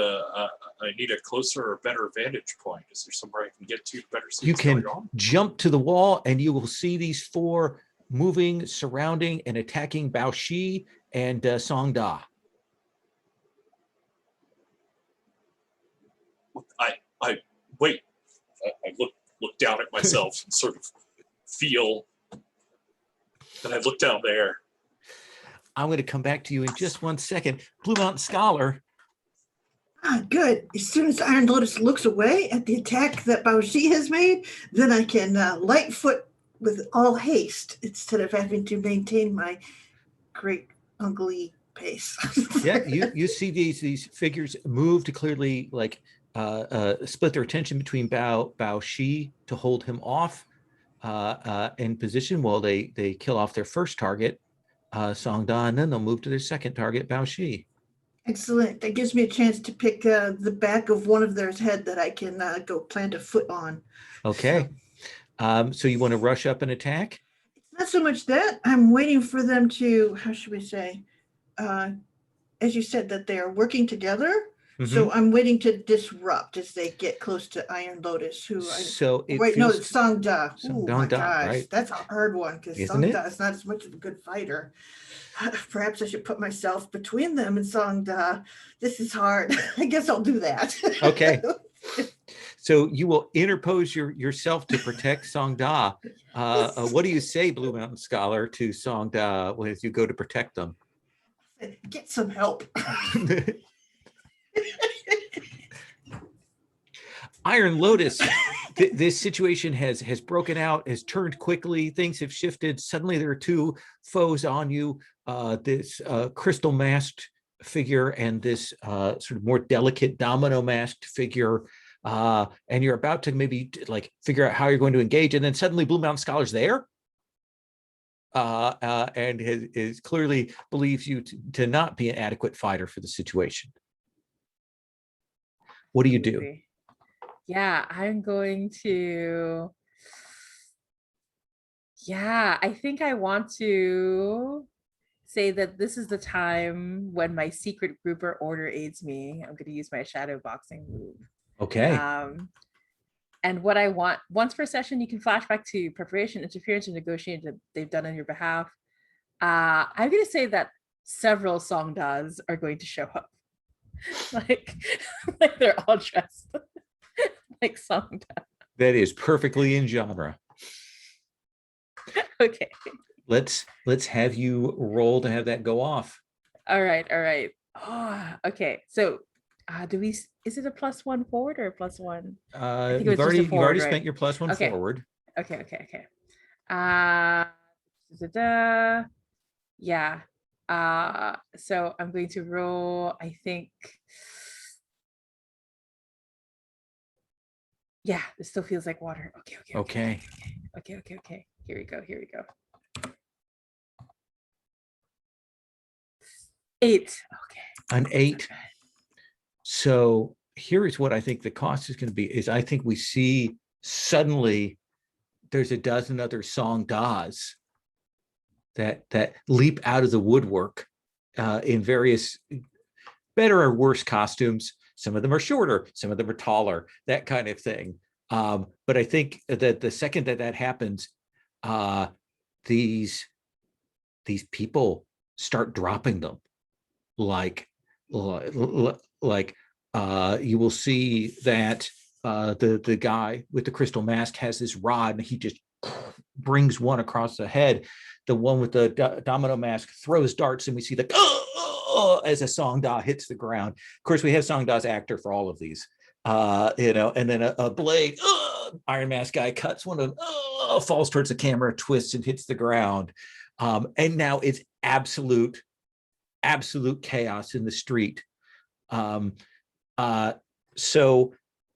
a closer or better vantage point. Is there somewhere I can get to better see You what's can going on? jump to the wall and you will see these four moving, surrounding, and attacking Bao Shi and Song Da. I wait. I look down at myself and sort of feel that I look down there. I'm going to come back to you in just 1 second. Blue Mountain Scholar. Ah, good. As soon as Iron Lotus looks away at the attack that Baoshi has made, then I can light foot with all haste instead of having to maintain my great ugly pace. Yeah, you see these figures move to clearly like split their attention between Bao Shi to hold him off in position while they kill off their first target, Song Da, and then they'll move to their second target, Bao Shi. Excellent. That gives me a chance to pick the back of one of theirs head that I can go plant a foot on. Okay. So you want to rush up and attack? It's not so much that. I'm waiting for them to, how should we say, as you said, that they are working together. So I'm waiting to disrupt as they get close to Iron Lotus, who it's Song Da. Oh my gosh, right? That's a hard one because Song Da is not as much of a good fighter. Perhaps I should put myself between them and Song Da. This is hard. I guess I'll do that. Okay. So you will interpose yourself to protect Song Da. What do you say, Blue Mountain Scholar, to Song Da as you go to protect them? Get some help. Iron Lotus, this situation has broken out, has turned quickly. Things have shifted. Suddenly there are two foes on you, this crystal masked figure and this sort of more delicate domino masked figure. And you're about to maybe like figure out how you're going to engage. And then suddenly Blue Mountain Scholar's there. And is clearly believes you to not be an adequate fighter for the situation. What do you do? Yeah, I'm going to. Yeah, I think I want to say that this is the time when my secret grouper order aids me. I'm going to use my shadow boxing move. Okay. And what I want, once per session, you can flash back to preparation, interference, and negotiation that they've done on your behalf. I'm going to say that several Song Das are going to show up. like they're all dressed like Song Da. That is perfectly in genre. Okay. Let's have you roll to have that go off. All right. Oh, okay. So is it a +1 forward or a +1? I think You've already right? spent your +1 forward. Okay. Yeah. So I'm going to roll, I think. Yeah, this still feels like water. Okay. Here we go. 8. Okay. An 8. So here is what I think the cost is going to be, is I think we see suddenly there's a dozen other Song Das that leap out of the woodwork in various better or worse costumes. Some of them are shorter, some of them are taller, that kind of thing. But I think that the second that happens, these people start dropping them. Like you will see that the guy with the crystal mask has this rod, and he just brings one across the head. The one with the domino mask throws darts, and we see as a Song Da hits the ground. Of course, we have Song Da's actor for all of these, and then a blade, Iron Mask guy cuts one of them, falls towards the camera, twists and hits the ground. And now it's absolute chaos in the street. So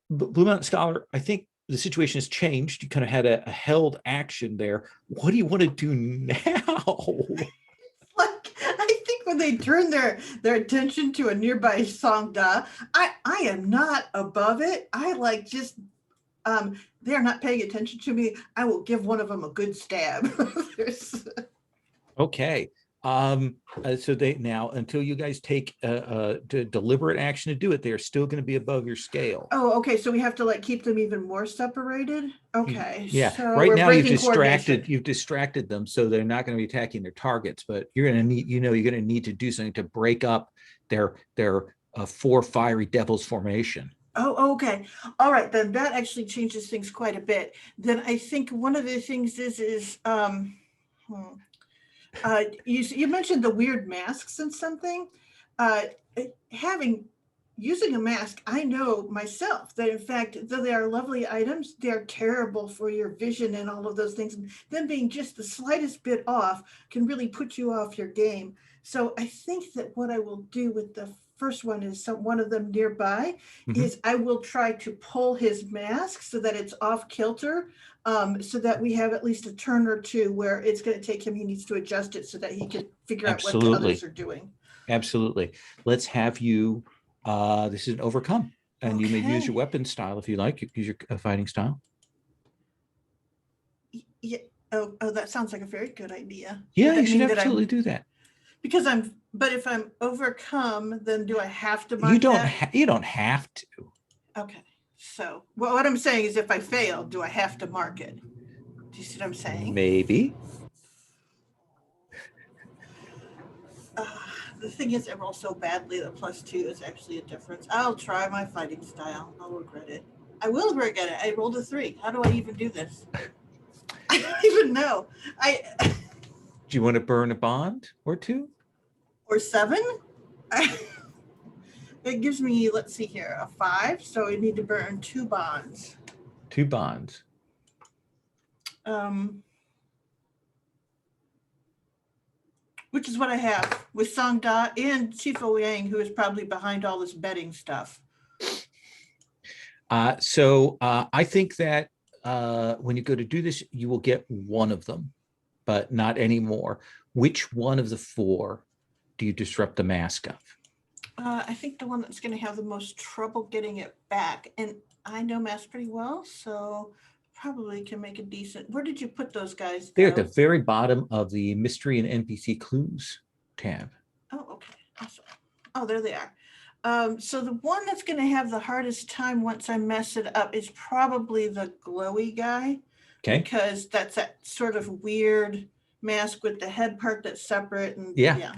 Blue Mountain Scholar, I think the situation has changed. You kind of had a held action there. What do you want to do now? I think when they turn their attention to a nearby Song Da, I am not above it. I like just they're not paying attention to me. I will give one of them a good stab. Okay. So they now, until you guys take deliberate action to do it, they're still going to be above your scale. Oh, okay. So we have to like keep them even more separated. Okay. Yeah. So Right we're now breaking coordination. you've distracted them, so they're not going to be attacking their targets. But you're going to need, you're going to need to do something to break up their four fiery devils formation. Oh, okay. All right. Then that actually changes things quite a bit. Then I think one of the things is you mentioned the weird masks and something. Using a mask, I know myself that in fact, though they are lovely items, they're terrible for your vision and all of those things. And them being just the slightest bit off can really put you off your game. So I think that what I will do with the first one is one of them nearby is I will try to pull his mask so that it's off kilter, so that we have at least a turn or two where it's going to take him, he needs to adjust it so that he can figure out what the others are doing. Absolutely. Let's have you, this is an overcome, and you may use your weapon style if you like, use your fighting style. Yeah. Oh, that sounds like a very good idea. Yeah, you should absolutely do that. Because but if I'm overcome, then do I have to mark You don't that? you don't have to. Okay. So what I'm saying is if I fail, do I have to mark it? Do you see what I'm saying? Maybe. The thing is, I roll so badly that +2 is actually a difference. I'll try my fighting style. I'll regret it. I will regret it. I rolled a 3. How do I even do this? I don't even know. Do you want to burn a bond or two? Or 7? It gives me, let's see here, a 5. So I need to burn 2 bonds. 2 bonds. Which is what I have with Song Da and Chief Yang, who is probably behind all this betting stuff. So I think that when you go to do this, you will get one of them, but not anymore. Which one of the 4 do you disrupt the mask of? I think the one that's going to have the most trouble getting it back. And I know mask pretty well, so probably can make a decent. Where did you put those guys? They're at the very bottom of the mystery and NPC clues tab. Oh, okay. Awesome. Oh, there they are. So the one that's going to have the hardest time once I mess it up is probably the glowy guy. Okay. Because that's that sort of weird mask with the head part that's separate. And yeah.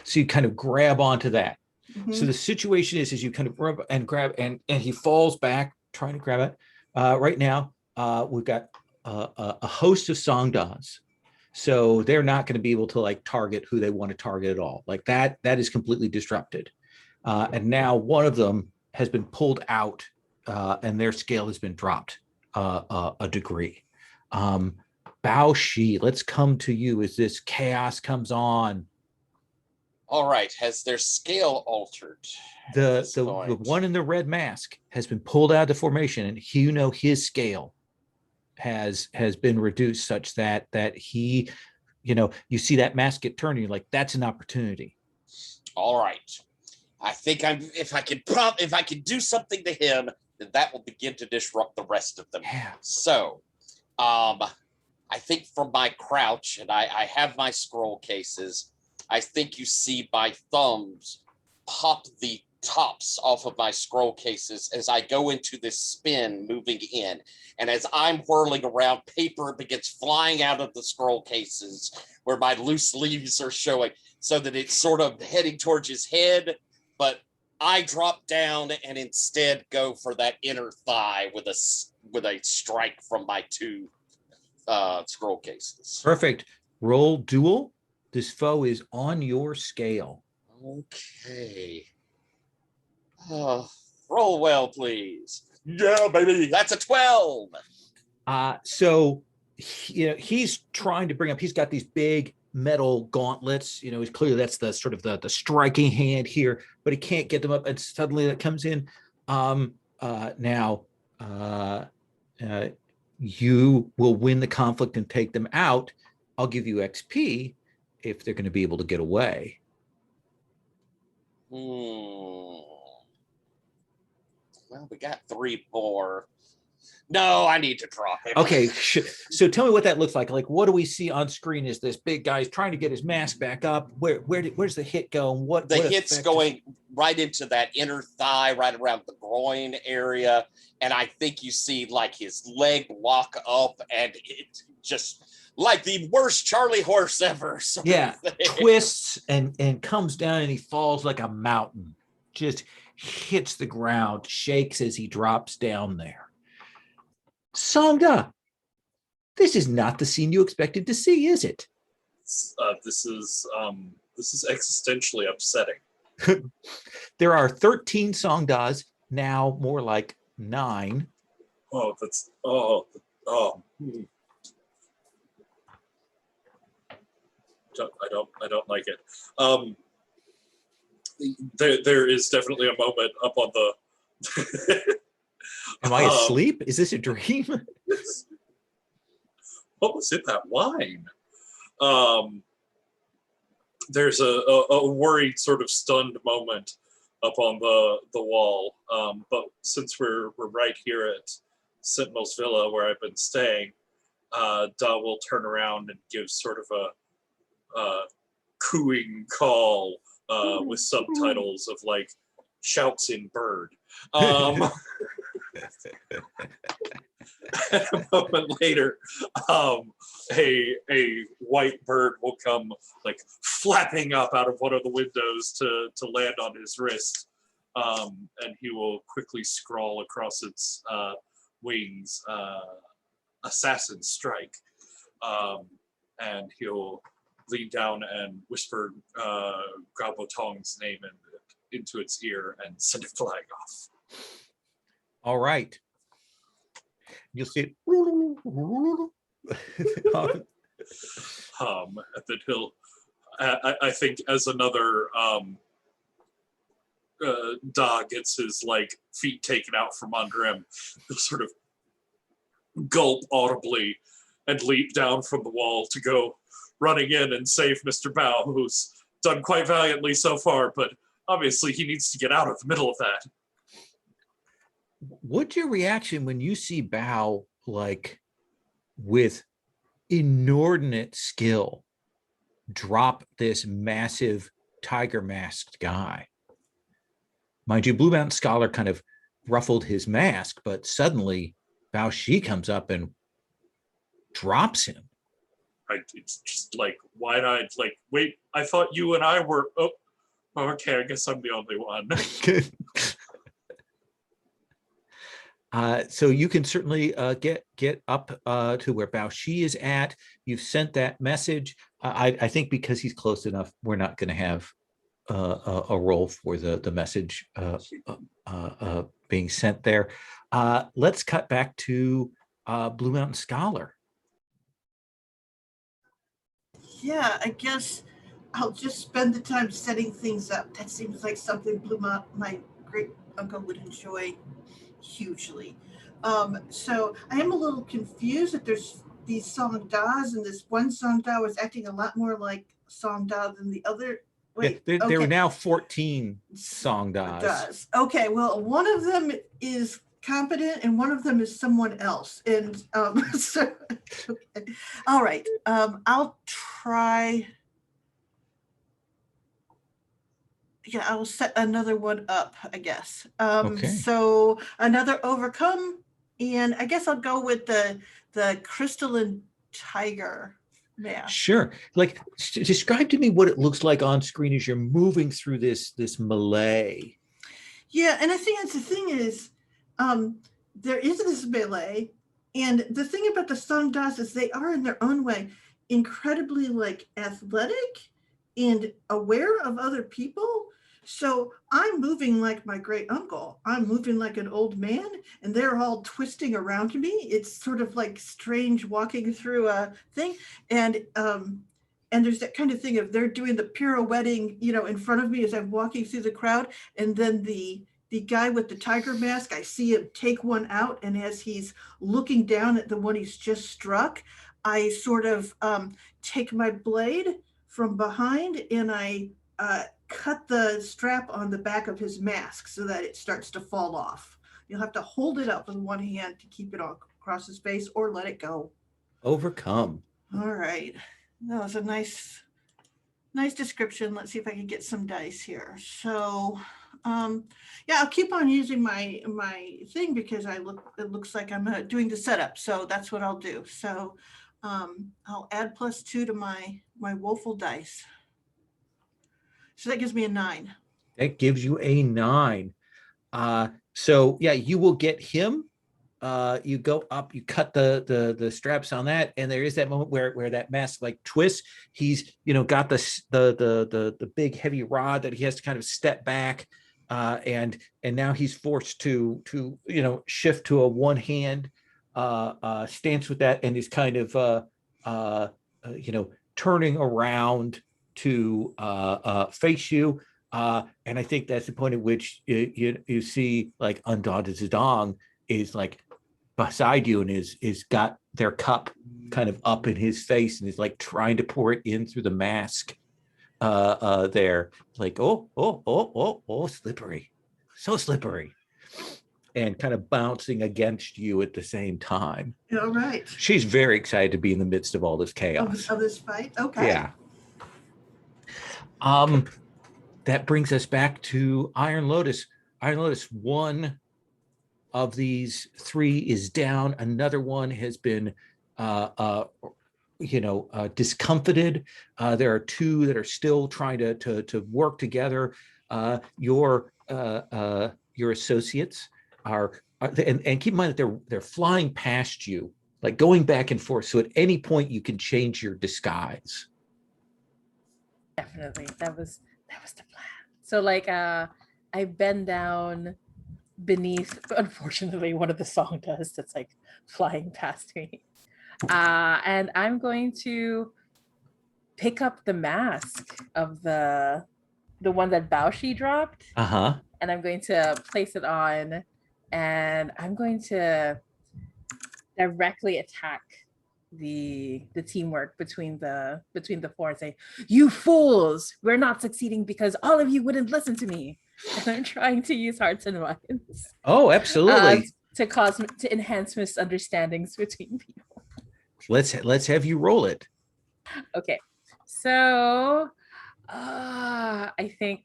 So you kind of grab onto that. Mm-hmm. So the situation is you kind of rub and grab, and he falls back trying to grab it. Right now, we've got a host of Songdas. So they're not going to be able to like target who they want to target at all. Like that is completely disrupted. And now one of them has been pulled out and their scale has been dropped a degree. Bao Shi, let's come to you as this chaos comes on. All right, has their scale altered? The one in the red mask has been pulled out of the formation, and his scale has been reduced such that he, you see that mask get turned, and you're like, that's an opportunity. All right, I think if I could do something to him, then that will begin to disrupt the rest of them. Yeah. So, I think from my crouch, and I have my scroll cases, I think you see my thumbs pop the tops off of my scroll cases as I go into this spin moving in. And as I'm whirling around, paper begins flying out of the scroll cases where my loose leaves are showing, so that it's sort of heading towards his head. But I drop down and instead go for that inner thigh with a strike from my 2 scroll cases. Perfect. Roll duel. This foe is on your scale. Okay. Roll well, please. Yeah, baby. That's a 12. So he's trying to bring up, he's got these big metal gauntlets, he's clearly that's the sort of the striking hand here, but he can't get them up, and suddenly that comes in. Now you will win the conflict and take them out. I'll give you XP if they're going to be able to get away. Well, we got 3 more. No, I need to drop him. Okay, so tell me what that looks like. Like, what do we see on screen? Is this big guy's trying to get his mask back up? Where's the hit going? What The what hit's effect going right into that inner thigh, right around the groin area. And I think you see like his leg lock up, and it just like the worst Charlie horse ever. Yeah, twists and comes down, and he falls like a mountain. Just hits the ground, shakes as he drops down there. Sangda, this is not the scene you expected to see, is it? This is existentially upsetting. There are 13 Sangdas, now more like 9. Oh, that's I don't like it. There is definitely a moment up on the. Am I asleep? Is this a dream? What was it? That wine. There's a worried, sort of stunned moment up on the wall. But since we're right here at Sentinel's Villa, where I've been staying, Da will turn around and give sort of a cooing call with subtitles of like shouts in bird. A moment later, a white bird will come like flapping up out of one of the windows to land on his wrist, and he will quickly scrawl across its wings, "Assassin Strike," and he'll lean down and whisper Grabotong's name into its ear and send a flag off. All right. You'll see it. And then he'll, I think, as another dog gets his like feet taken out from under him, he'll sort of gulp audibly and leap down from the wall to go running in and save Mr. Bao, who's done quite valiantly so far, but obviously he needs to get out of the middle of that. What's your reaction when you see Bao, like, with inordinate skill, drop this massive tiger masked guy? Mind you, Blue Mountain Scholar kind of ruffled his mask, but suddenly Bao Shi comes up and drops him. It's just like wide-eyed, like, wait, I thought you and I were, oh, okay, I guess I'm the only one. So you can certainly get up to where Bao Shi is at. You've sent that message. I think because he's close enough, we're not going to have a roll for the message being sent there. Let's cut back to Blue Mountain Scholar. Yeah, I guess I'll just spend the time setting things up. That seems like something Blue Mountain, my great uncle, would enjoy hugely. So I am a little confused that there's these Sangdas, and this one Sangda was acting a lot more like Sangda than the other. Wait, Yeah, there okay. are now 14 Sangdas. Okay, well, one of them is competent and one of them is someone else. And so, okay. All right, I'll try. Yeah, I'll set another one up, I guess. Okay. So another overcome, and I guess I'll go with the crystalline tiger mask. Sure. Like, describe to me what it looks like on screen as you're moving through this melee. Yeah, and I think that's the thing is, there is this melee, and the thing about the Sangdas is they are in their own way incredibly like athletic and aware of other people. So I'm moving like my great uncle. I'm moving like an old man, and they're all twisting around me. It's sort of like strange walking through a thing. And there's that kind of thing of they're doing the pirouetting, in front of me as I'm walking through the crowd. And then the guy with the tiger mask, I see him take one out. And as he's looking down at the one he's just struck, I sort of take my blade from behind and I cut the strap on the back of his mask so that it starts to fall off. You'll have to hold it up with one hand to keep it all across his face or let it go. Overcome. All right. That was a nice description. Let's see if I can get some dice here. So, yeah, I'll keep on using my thing because it looks like I'm doing the setup. So that's what I'll do. So, I'll add +2 to my woeful dice. So that gives me a 9. That gives you a 9. So yeah, you will get him. You go up, you cut the straps on that, and there is that moment where that mask like twists. He's got the big heavy rod that he has to kind of step back, and now he's forced to shift to a one hand stance with that, and is kind of turning around to face you. And I think that's the point at which you see like Undaunted Zedong is like beside you and is got their cup kind of up in his face and is like trying to pour it in through the mask there, like oh, slippery, so slippery, and kind of bouncing against you at the same time. All right. She's very excited to be in the midst of all this chaos. Of this fight? Okay. Yeah. That brings us back to Iron Lotus. Iron Lotus, one of these 3 is down. Another one has been, discomfited. There are 2 that are still trying to work together. Your associates are and keep in mind that they're flying past you, like going back and forth. So at any point you can change your disguise. Definitely. That was the plan. So like I bend down beneath, unfortunately, one of the song does that's like flying past me. And I'm going to pick up the mask of the one that Baoshi dropped. Uh-huh. And I'm going to place it on, and I'm going to directly attack the teamwork between the 4 and say, "You fools, we're not succeeding because all of you wouldn't listen to me." And I'm trying to use hearts and minds. Oh, absolutely. To enhance misunderstandings between people. Let's have you roll it. Okay, so I think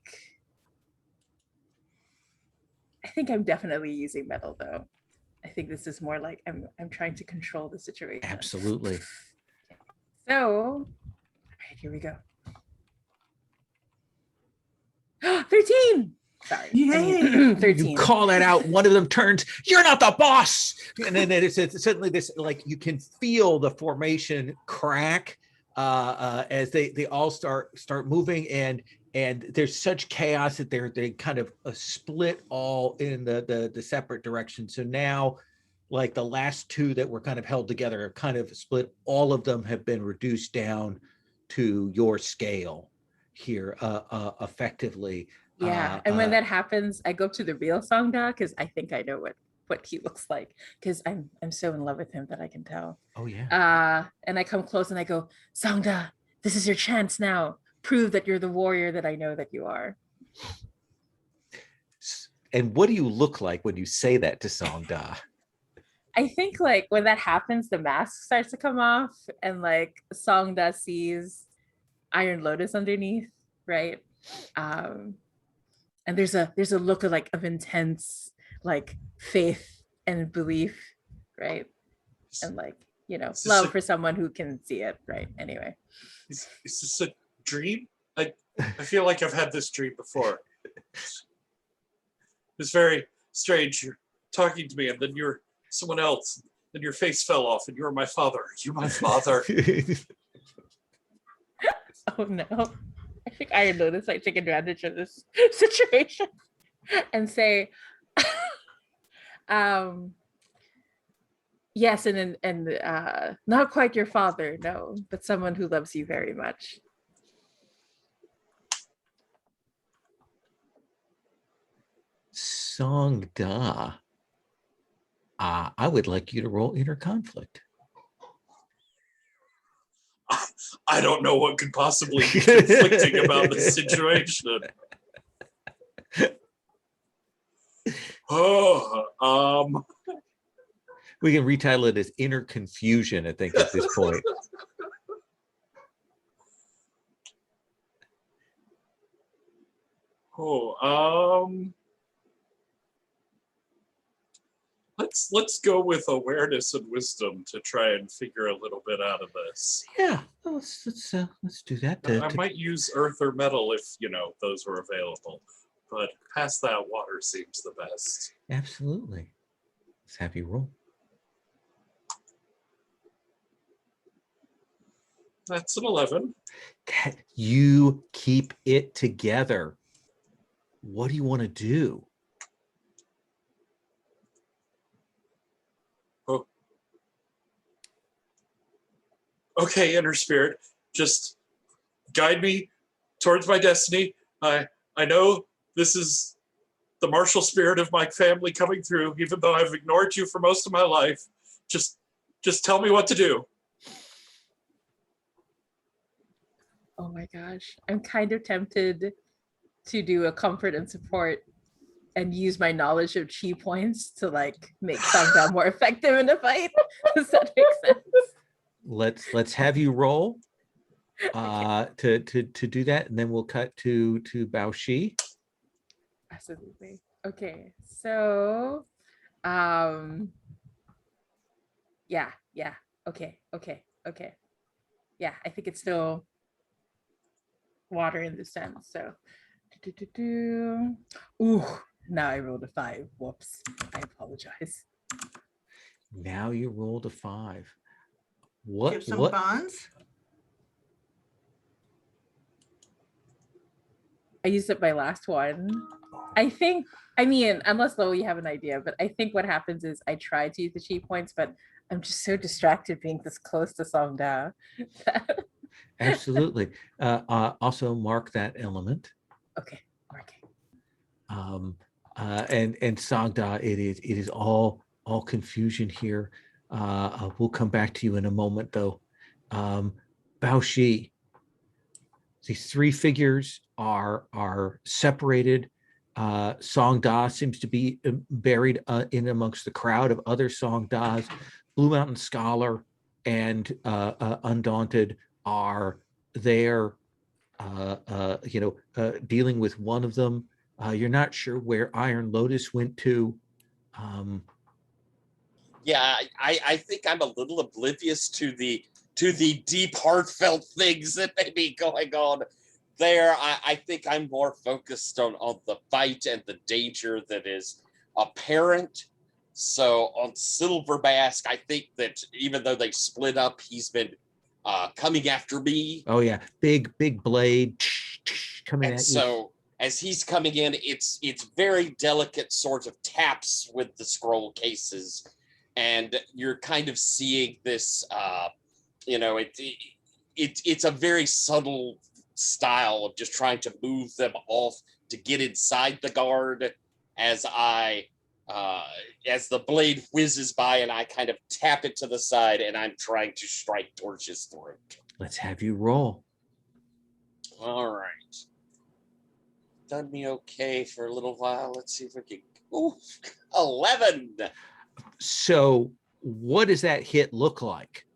I'm definitely using metal though. I think this is more like I'm trying to control the situation. Absolutely. Okay. So, all right, here we go. 13. Sorry. Yay. 13. You call that out. One of them turns, "You're not the boss." And then it's suddenly this, like, you can feel the formation crack as they all start moving, and there's such chaos that they kind of split all in the separate directions. So now, like, the last 2 that were kind of held together are kind of split. All of them have been reduced down to your scale here, effectively. Yeah, and when that happens, I go up to the real Songda because I think I know what he looks like, because I'm so in love with him that I can tell. Oh yeah. And I come close and I go, "Songda, this is your chance now. Prove that you're the warrior that I know that you are." And what do you look like when you say that to Songda? I think like when that happens, the mask starts to come off, and like Songda sees Iron Lotus underneath, right? And there's a look of intense like faith and belief, right? And like, love for someone who can see it, right? Anyway. Is this a dream? I feel like I've had this dream before. It's very strange. You're talking to me and then you're someone else, then your face fell off and you're my father. You're my father. Oh no. I think Iron Lotus might take advantage of this situation and say, yes, and not quite your father, no, but someone who loves you very much. Songda, I would like you to roll inner conflict. I don't know what could possibly be conflicting about this situation. Oh, We can retitle it as Inner Confusion, I think, at this point. Let's go with awareness and wisdom to try and figure a little bit out of this. Yeah, well, let's do that. I might use earth or metal if those were available, but past that, water seems the best. Absolutely. Let's have you roll. That's an 11. You keep it together. What do you want to do? Oh. Okay, inner spirit, just guide me towards my destiny. I know this is the martial spirit of my family coming through, even though I've ignored you for most of my life. Just tell me what to do. Oh my gosh. I'm kind of tempted to do a comfort and support and use my knowledge of chi points to like make Sangha more effective in the fight. Does that make sense? Let's have you roll to do that, and then we'll cut to Bao Shi. Absolutely. Okay. So yeah. Okay. Yeah, I think it's still water in the sense. So ooh, now I rolled a 5. Whoops. I apologize. Now you rolled a 5. Do you have some bonds? I used up my last one. I mean, unless though you have an idea, but I think what happens is I try to use the chi points, but I'm just so distracted being this close to Sangda. Absolutely. Also mark that element. Okay. And Sangda, it is all confusion here. We'll come back to you in a moment, though. Bao Shi, these 3 figures are separated. Sangda seems to be buried in amongst the crowd of other Sangdas. Blue Mountain Scholar and Undaunted are there, dealing with one of them. You're not sure where Iron Lotus went to. Yeah, I think I'm a little oblivious to the deep, heartfelt things that may be going on there. I think I'm more focused on the fight and the danger that is apparent. So on Silver Mask, I think that even though they split up, he's been coming after me. Oh yeah, big blade coming And at you. so as he's coming in, it's very delicate sort of taps with the scroll cases, and you're kind of seeing this. It's a very subtle style of just trying to move them off to get inside the guard. As the blade whizzes by, and I kind of tap it to the side, and I'm trying to strike towards his throat. Let's have you roll. All right. Done me okay for a little while. Let's see if we can. Ooh, 11. So what does that hit look like?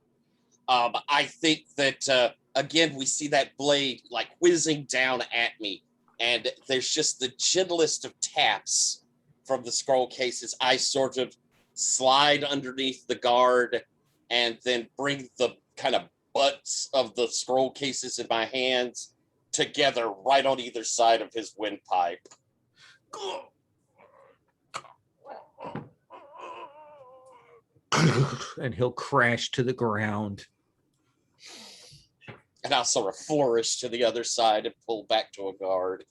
I think that again we see that blade like whizzing down at me, and there's just the gentlest of taps from the scroll cases. I sort of slide underneath the guard and then bring the kind of butts of the scroll cases in my hands together right on either side of his windpipe. And he'll crash to the ground. And I'll sort of flourish to the other side and pull back to a guard.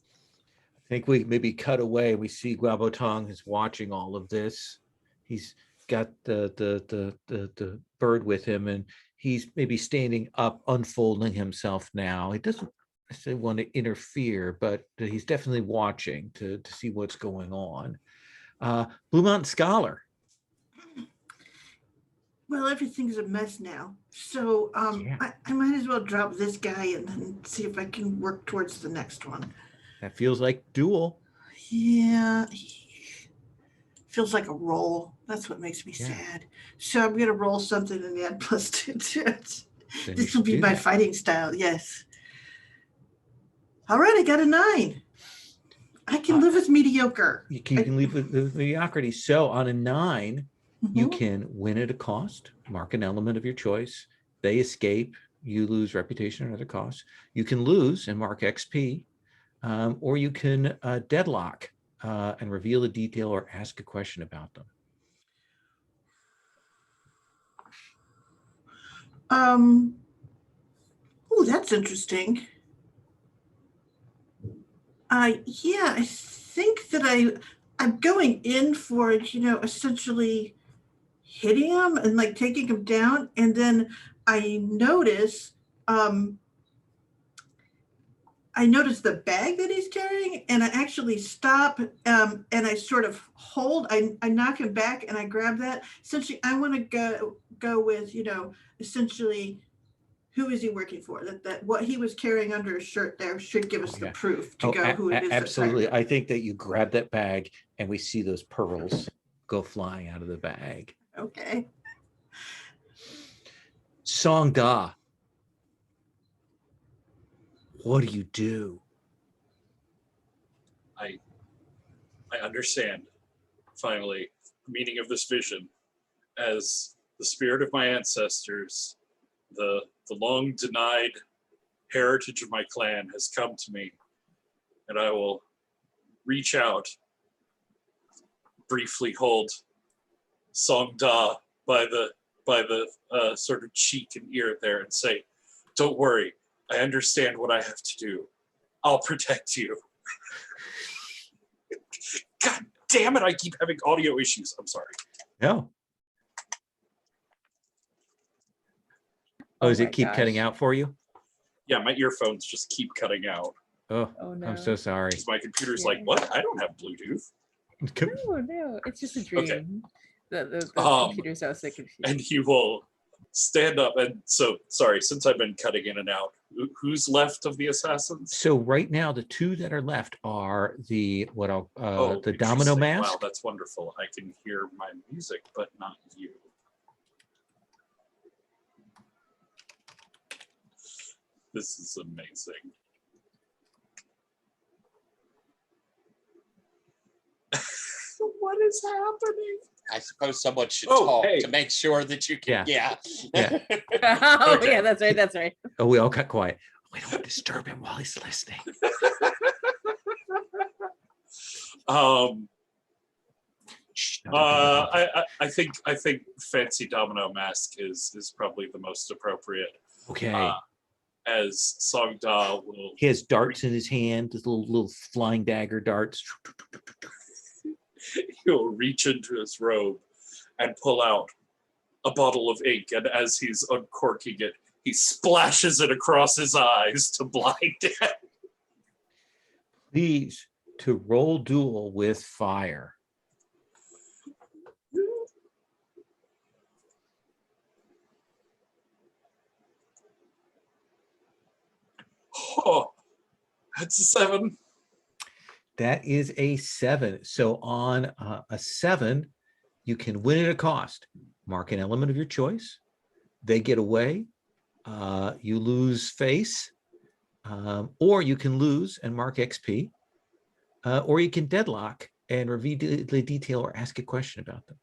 I think we maybe cut away. We see Guabotong is watching all of this. He's got the bird with him, and he's maybe standing up, unfolding himself now. He doesn't necessarily want to interfere, but he's definitely watching to see what's going on. Blue Mountain Scholar. Well, everything's a mess now. So Yeah. I might as well drop this guy and then see if I can work towards the next one. That feels like duel. Yeah. feels like a roll. That's what makes me Yeah. sad. So I'm gonna roll something and add +2 to it. Then you This will should be do my that. fighting style. Yes. All right, I got a 9. I can live with mediocre. You can leave with mediocrity. So on a 9, you Mhm. can win at a cost, mark an element of your choice. They escape, you lose reputation at other costs. You can lose and mark XP, or you can deadlock and reveal a detail or ask a question about them. Oh, that's interesting. Yeah, I think that I'm going in for, essentially hitting him and like taking him down. And then I notice, the bag that he's carrying, and I actually stop, and I sort of hold. I knock him back, and I grab that. Essentially, I want to go with, essentially, who is he working for? That what he was carrying under his shirt there should give us the Yeah. proof to go who it is. Absolutely. I think that you grab that bag and we see those pearls go flying out of the bag. Okay. Song Da, what do you do? I understand, finally, the meaning of this vision. As the spirit of my ancestors, the long denied heritage of my clan has come to me, and I will reach out, briefly hold Song Da by the sort of cheek and ear there and say, "Don't worry, I understand what I have to do. I'll protect you." God damn it, I keep having audio issues. I'm sorry. No. Oh, does my it keep cutting gosh. out for you? Yeah, my earphones just keep cutting out. Oh, Oh no. I'm so sorry. My computer's Yeah. like, what? I don't have Bluetooth. No, it's just a dream. Okay. The computer's also confused. And he will stand up. And so, sorry, since I've been cutting in and out, who's left of the assassins? So right now, the 2 that are left are the the domino interesting. mask. Wow, that's wonderful. I can hear my music, but not you. This is amazing. What is happening? I suppose someone should Oh, talk hey. to make sure that you can. Yeah. Yeah. Oh Okay. yeah, that's right. That's right. Oh, we all got quiet. We don't want to disturb him while he's listening. Shh, no talking. I think fancy domino mask is probably the most appropriate. Okay. As Song Da will, He has darts in his hand, his little flying dagger darts. he'll reach into his robe and pull out a bottle of ink, and as he's uncorking it, he splashes it across his eyes to blind him. Please, to roll duel with fire. Oh, that's a 7. That is a 7. So on a 7, you can win at a cost. Mark an element of your choice. They get away. You lose face. Or you can lose and mark XP. Or you can deadlock and reveal the detail or ask a question about them.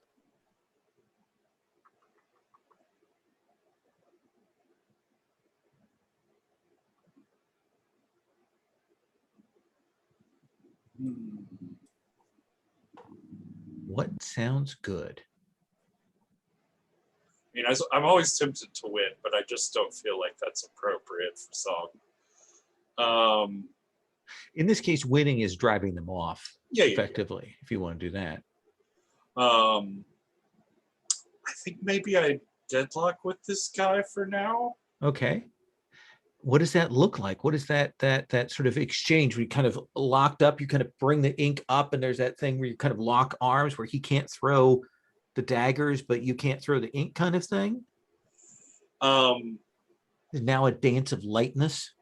What sounds good? I mean, I'm always tempted to win, but I just don't feel like that's appropriate for Song. In this case, winning is driving them off effectively, Yeah. if you want to do that. I think maybe I deadlock with this guy for now. Okay. What does that look like? What is that sort of exchange where you kind of locked up, you kind of bring the ink up, and there's that thing where you kind of lock arms where he can't throw the daggers, but you can't throw the ink kind of thing? Is now a dance of lightness?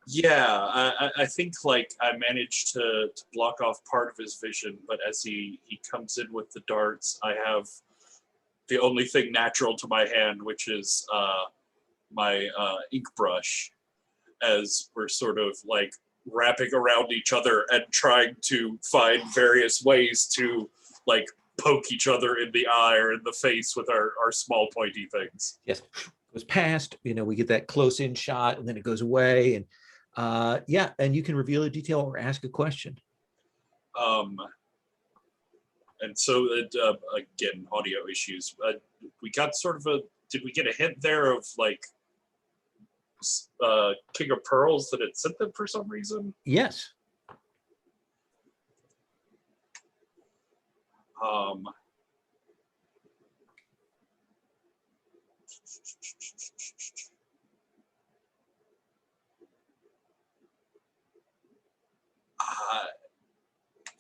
Yeah, I think like I managed to block off part of his vision, but as he comes in with the darts, I have the only thing natural to my hand, which is my ink brush, as we're sort of like wrapping around each other and trying to find various ways to like poke each other in the eye or in the face with our small pointy things. Yes, goes past, we get that close in shot and then it goes away. And yeah, and you can reveal a detail or ask a question. And so again, audio issues. We got sort of did we get a hint there of like King of Pearls that had sent them for some reason? Yes.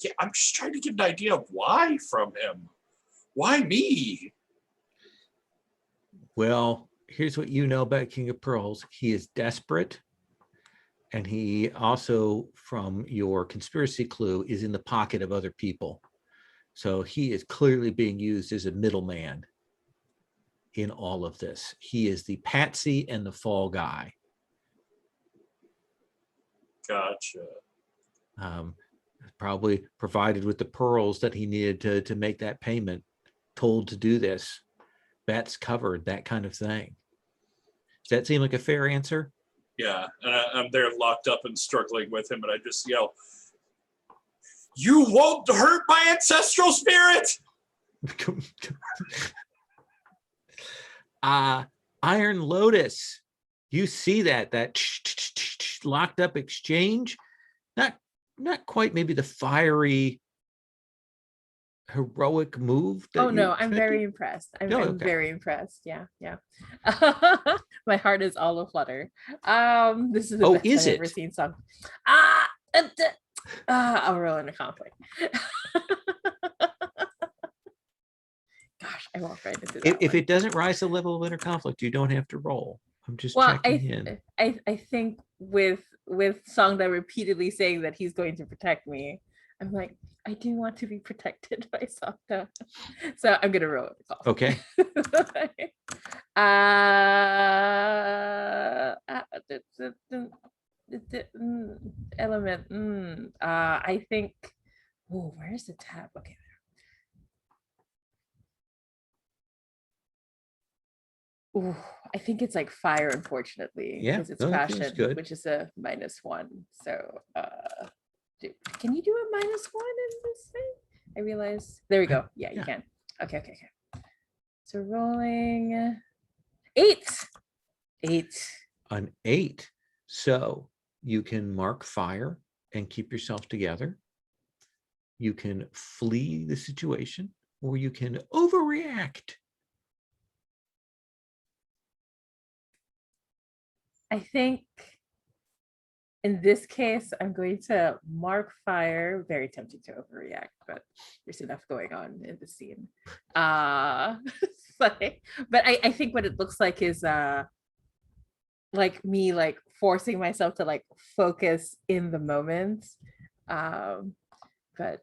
Yeah, I'm just trying to get an idea of why from him. Why me? Well, here's what you know about King of Pearls. He is desperate. And he also, from your conspiracy clue, is in the pocket of other people. So he is clearly being used as a middleman in all of this. He is the patsy and the fall guy. Gotcha. Probably provided with the pearls that he needed to make that payment, told to do this, bets covered, that kind of thing. Does that seem like a fair answer? Yeah, and I'm there locked up and struggling with him, and I just yell, "You won't hurt my ancestral spirit!" Iron Lotus, you see that locked up exchange? Not quite maybe the fiery heroic move. Oh no, I'm very impressed. I'm very impressed. Yeah. My heart is all aflutter. This is the best I've ever seen song. I'll roll in a conflict. Gosh, I walked right into that. If it doesn't rise to the level of inner conflict, you don't have to roll. I'm just checking in. I think with Songda repeatedly saying that he's going to protect me, I'm like, I do want to be protected by Songda. So I'm gonna roll it. Okay. Element. I think. Oh, where's the tab? Okay. Ooh, I think it's like fire, unfortunately, because it's passion, which is a -1. So can you do a -1 in this thing? I realized. There we go. Yeah, you can. Okay. So rolling 8. An 8. So you can mark fire and keep yourself together. You can flee the situation, or you can overreact. I think in this case, I'm going to mark fire. Very tempting to overreact, but there's enough going on in the scene. But I think what it looks like is like me like forcing myself to like focus in the moment. But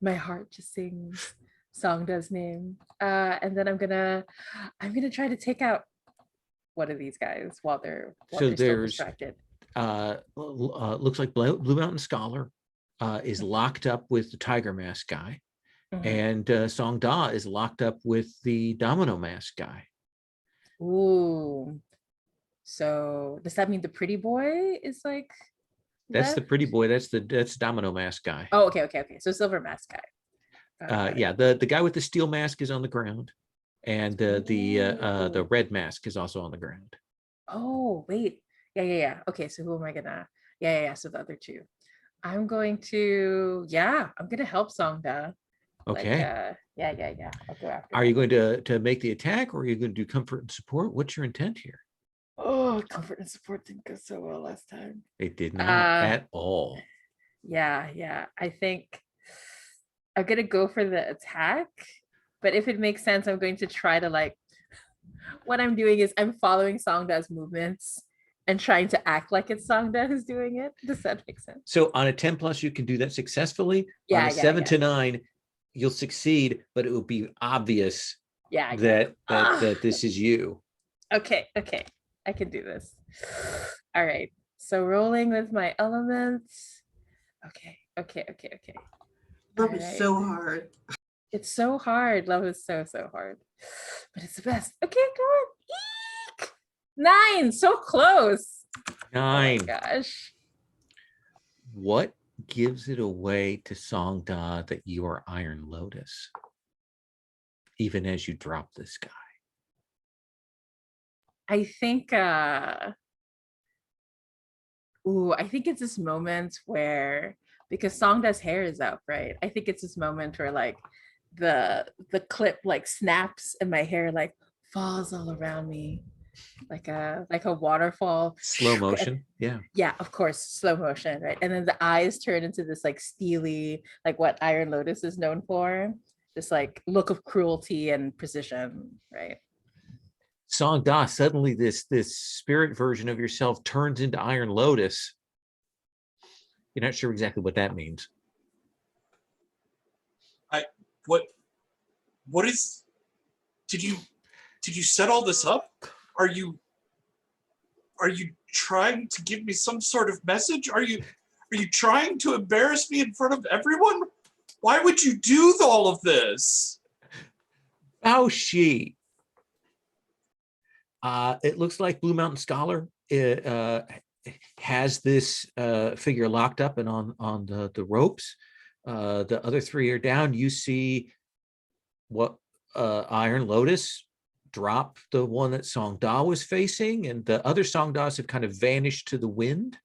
my heart just sings Songda's name. And then I'm gonna try to take out one of these guys while they're still distracted. Looks like Blue Mountain Scholar is locked up with the Tiger Mask guy, and Songda is locked up with the Domino Mask guy. Ooh, so does that mean the pretty boy is like? That's the pretty boy. That's Domino Mask guy. Oh, okay. So Silver Mask guy. Yeah, the guy with the steel mask is on the ground. And the red mask is also on the ground. Oh, wait. Yeah. Okay, so who am I gonna? Yeah. So the other two. I'm going to help Songda. Okay. Yeah. I'll go after. Are you going to make the attack, or are you going to do comfort and support? What's your intent here? Oh, comfort and support didn't go so well last time. It did not at all. Yeah. I think I'm gonna go for the attack. But if it makes sense, I'm going to try to like, what I'm doing is I'm following Songda's movements and trying to act like it's Songda who's doing it. Does that make sense? So on a 10 plus, you can do that successfully. Yeah, On a 7 to 9, you'll succeed, but it will be obvious that this is you. Okay, I can do this. All right, so rolling with my elements. Okay. Love All is right. so hard. It's so hard. Love is so hard, but it's the best. Okay, go on. Eek! 9, so close. 9. Oh my gosh. What gives it away to Songda that you are Iron Lotus, even as you drop this guy? I think I think it's this moment where, because Songda's hair is up, right? I think it's this moment where like the clip like snaps and my hair like falls all around me like a waterfall. Slow motion. Yeah, of course, slow motion, right? And then the eyes turn into this like steely, like what Iron Lotus is known for, this like look of cruelty and precision, right? Songda, suddenly this spirit version of yourself turns into Iron Lotus. You're not sure exactly what that means. What is? Did you set all this up? Are you trying to give me some sort of message? Are you trying to embarrass me in front of everyone? Why would you do all of this? Baoshi. It looks like Blue Mountain Scholar has this figure locked up and on the ropes. The other 3 are down. You see what Iron Lotus drop the one that Songda was facing, and the other Songdas have kind of vanished to the wind.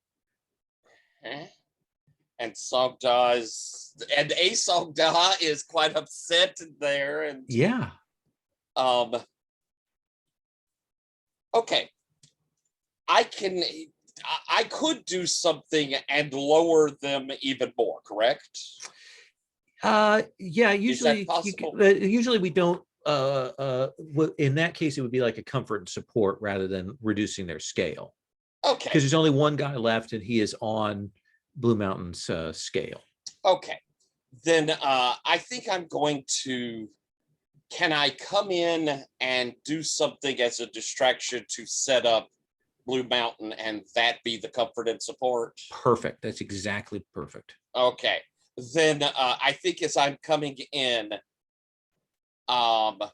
And Songda is quite upset there. And yeah. Okay. I could do something and lower them even more, correct? Yeah, usually usually we don't in that case it would be like a comfort and support rather than reducing their scale. Okay. Because there's only one guy left and he is on Blue Mountain's scale. Okay. Then I think I'm going to, can I come in and do something as a distraction to set up Blue Mountain and that be the comfort and support? Perfect. That's exactly perfect. Okay. Then I think as I'm coming in, I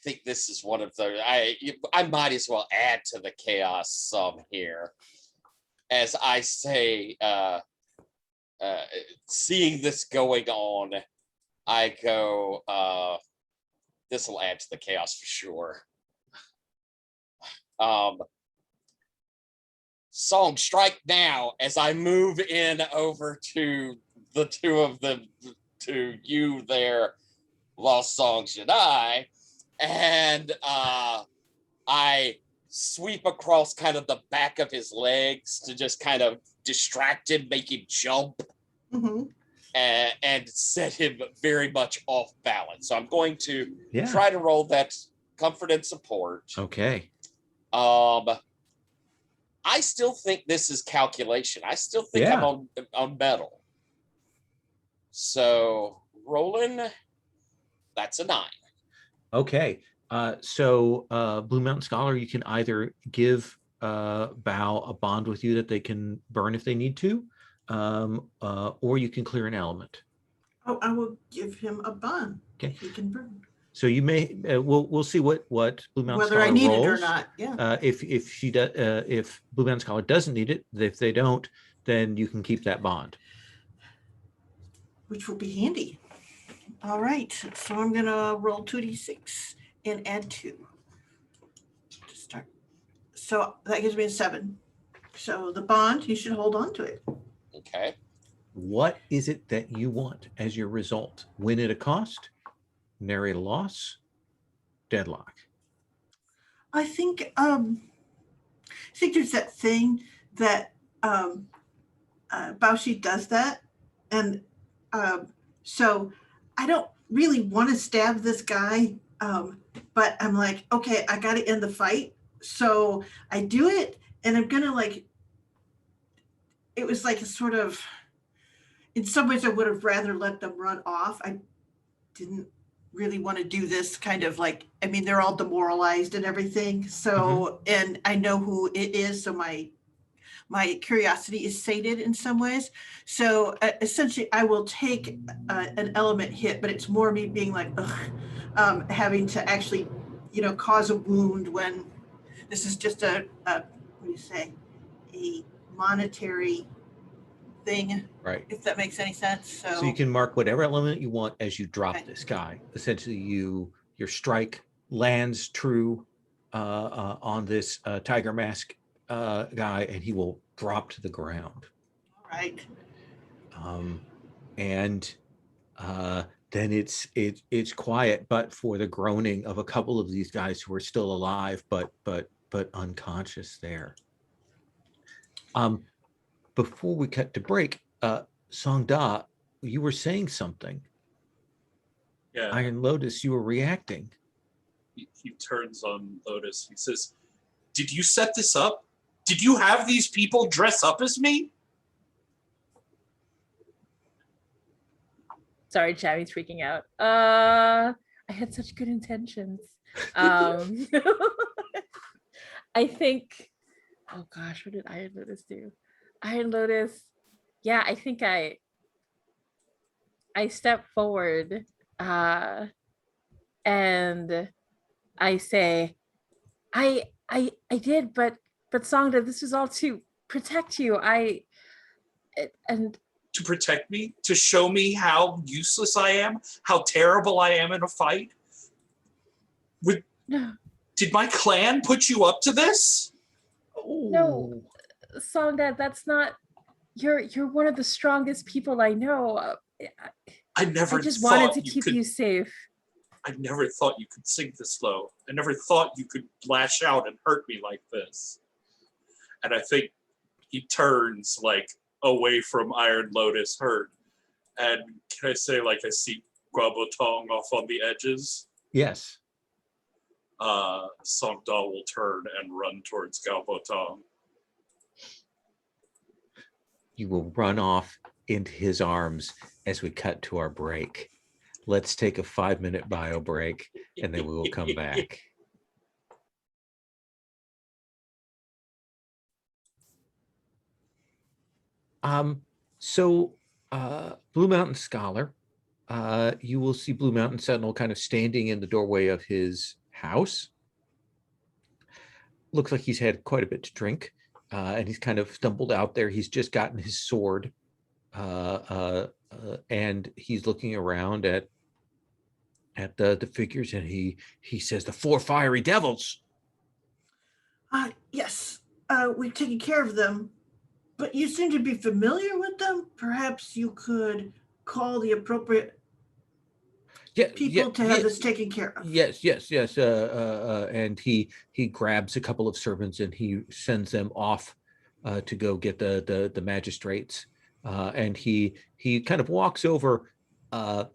think this is one of the, I might as well add to the chaos some here. As I say, seeing this going on, I go, this will add to the chaos for sure. Song, strike now, as I move in over to the 2 of them, to you there, Lost Song Jedi, and I sweep across kind of the back of his legs to just kind of distract him, make him jump, and set him very much off balance. So I'm going to try to roll that comfort and support. Okay. I still think this is calculation. I still think I'm on metal. So rolling, that's a 9. Okay. So Blue Mountain Scholar, you can either give Bao a bond with you that they can burn if they need to, or you can clear an element. Oh, I will give him a bond. Okay. He can burn. So you may we'll see what Blue Mountain Whether Scholar I need rolls. it or not. Yeah. If she does, if Blue Mountain Scholar doesn't need it, if they don't, then you can keep that bond, Which will be handy. All right. So I'm gonna roll 2d6 and add 2 to start. So that gives me a 7. So the bond, you should hold on to it. Okay. What is it that you want as your result? Win at a cost, nary loss, deadlock. I think there's that thing that Baoshi does that, and so I don't really want to stab this guy, but I'm like, okay, I got to end the fight. So I do it, and I'm gonna like, it was like a sort of, in some ways I would have rather let them run off. I didn't really want to do this kind of like, I mean, they're all demoralized and everything. So, and I know who it is. So my curiosity is sated in some ways. So essentially I will take an element hit, but it's more me being like, ugh, having to actually, cause a wound when this is just what do you say, a monetary thing, Right. if that makes any sense. So you can mark whatever element you want as you drop Right. this guy. Essentially, your strike lands true on this tiger mask guy, and he will drop to the ground. All right. And then it's quiet, but for the groaning of a couple of these guys who are still alive, but unconscious there. Before we cut to break, Song Da, you were saying something. Yeah. Iron Lotus, you were reacting. He turns on Lotus. He says, "Did you set this up? Did you have these people dress up as me?" Sorry, Chavi's freaking out. I had such good intentions. I think, oh gosh, what did Iron Lotus do? Iron Lotus, yeah, I think I step forward and I say, I did, but Songda, this was all to protect you. And To protect me? To show me how useless I am? How terrible I am in a fight? no, Did my clan put you up to this? no, Songda, that's not. You're one of the strongest people I know. I never I just thought wanted to you keep could, you safe. I never thought you could sink this low. I never thought you could lash out and hurt me like this. And I think he turns like away from Iron Lotus hurt. And can I say, like, I see Guabotong off on the edges? Yes. Songda will turn and run towards Galbotong. You will run off into his arms as we cut to our break. Let's take a 5-minute bio break, and then we will come back. So Blue Mountain Scholar, you will see Blue Mountain Sentinel kind of standing in the doorway of his house. Looks like he's had quite a bit to drink, and he's kind of stumbled out there. He's just gotten his sword, and he's looking around at the figures, and he says, "The 4 fiery devils." Yes, we've taken care of them, but you seem to be familiar with them. Perhaps you could call the appropriate people to have this taken care of. Yes. And he grabs a couple of servants and he sends them off to go get the magistrates. And he kind of walks over.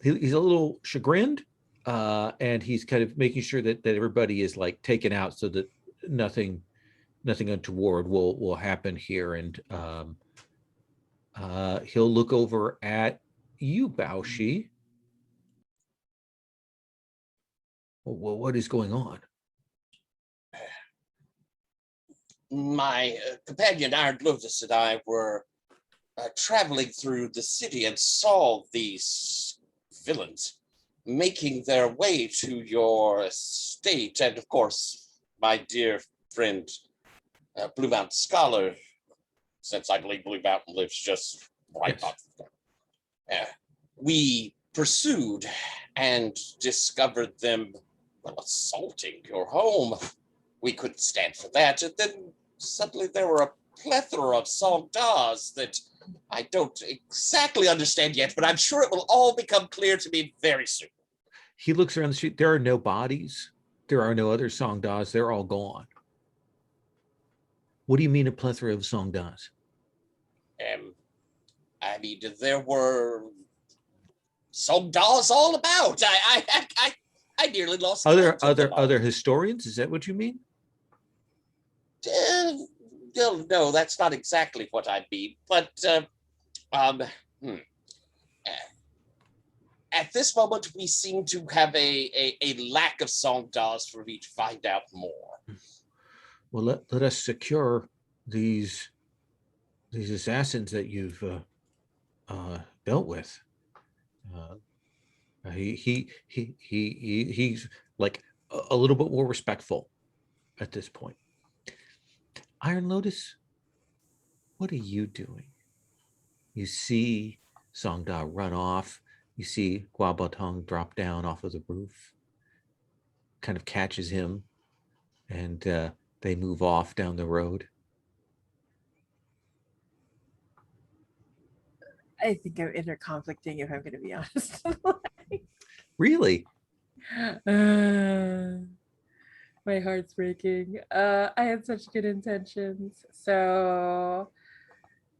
He's a little chagrined, and he's kind of making sure that everybody is like taken out so that nothing untoward will happen here. And he'll look over at you, Baoshi. Well, what is going on? My companion Iron Lotus and I were traveling through the city and saw these villains making their way to your estate. And of course, my dear friend, Blue Mountain Scholar, since I believe Blue Mountain lives just right up there, we pursued and discovered them assaulting your home. We couldn't stand for that. And then suddenly there were a plethora of Song Das that I don't exactly understand yet, but I'm sure it will all become clear to me very soon. He looks around the street. There are no bodies. There are no other Song Das. They're all gone. What do you mean a plethora of Song Das? I mean, there were Song Das all about. I nearly lost. Other historians? Is that what you mean? No, that's not exactly what I mean. But at this moment, we seem to have a lack of song DAWs for me to find out more. Well, let us secure these assassins that you've dealt with. He's like a little bit more respectful at this point. Iron Lotus, what are you doing? You see Songda run off. You see Guabatong drop down off of the roof, kind of catches him, and they move off down the road. I think I'm interconflicting, if I'm going to be honest. Really? My heart's breaking. I had such good intentions. So,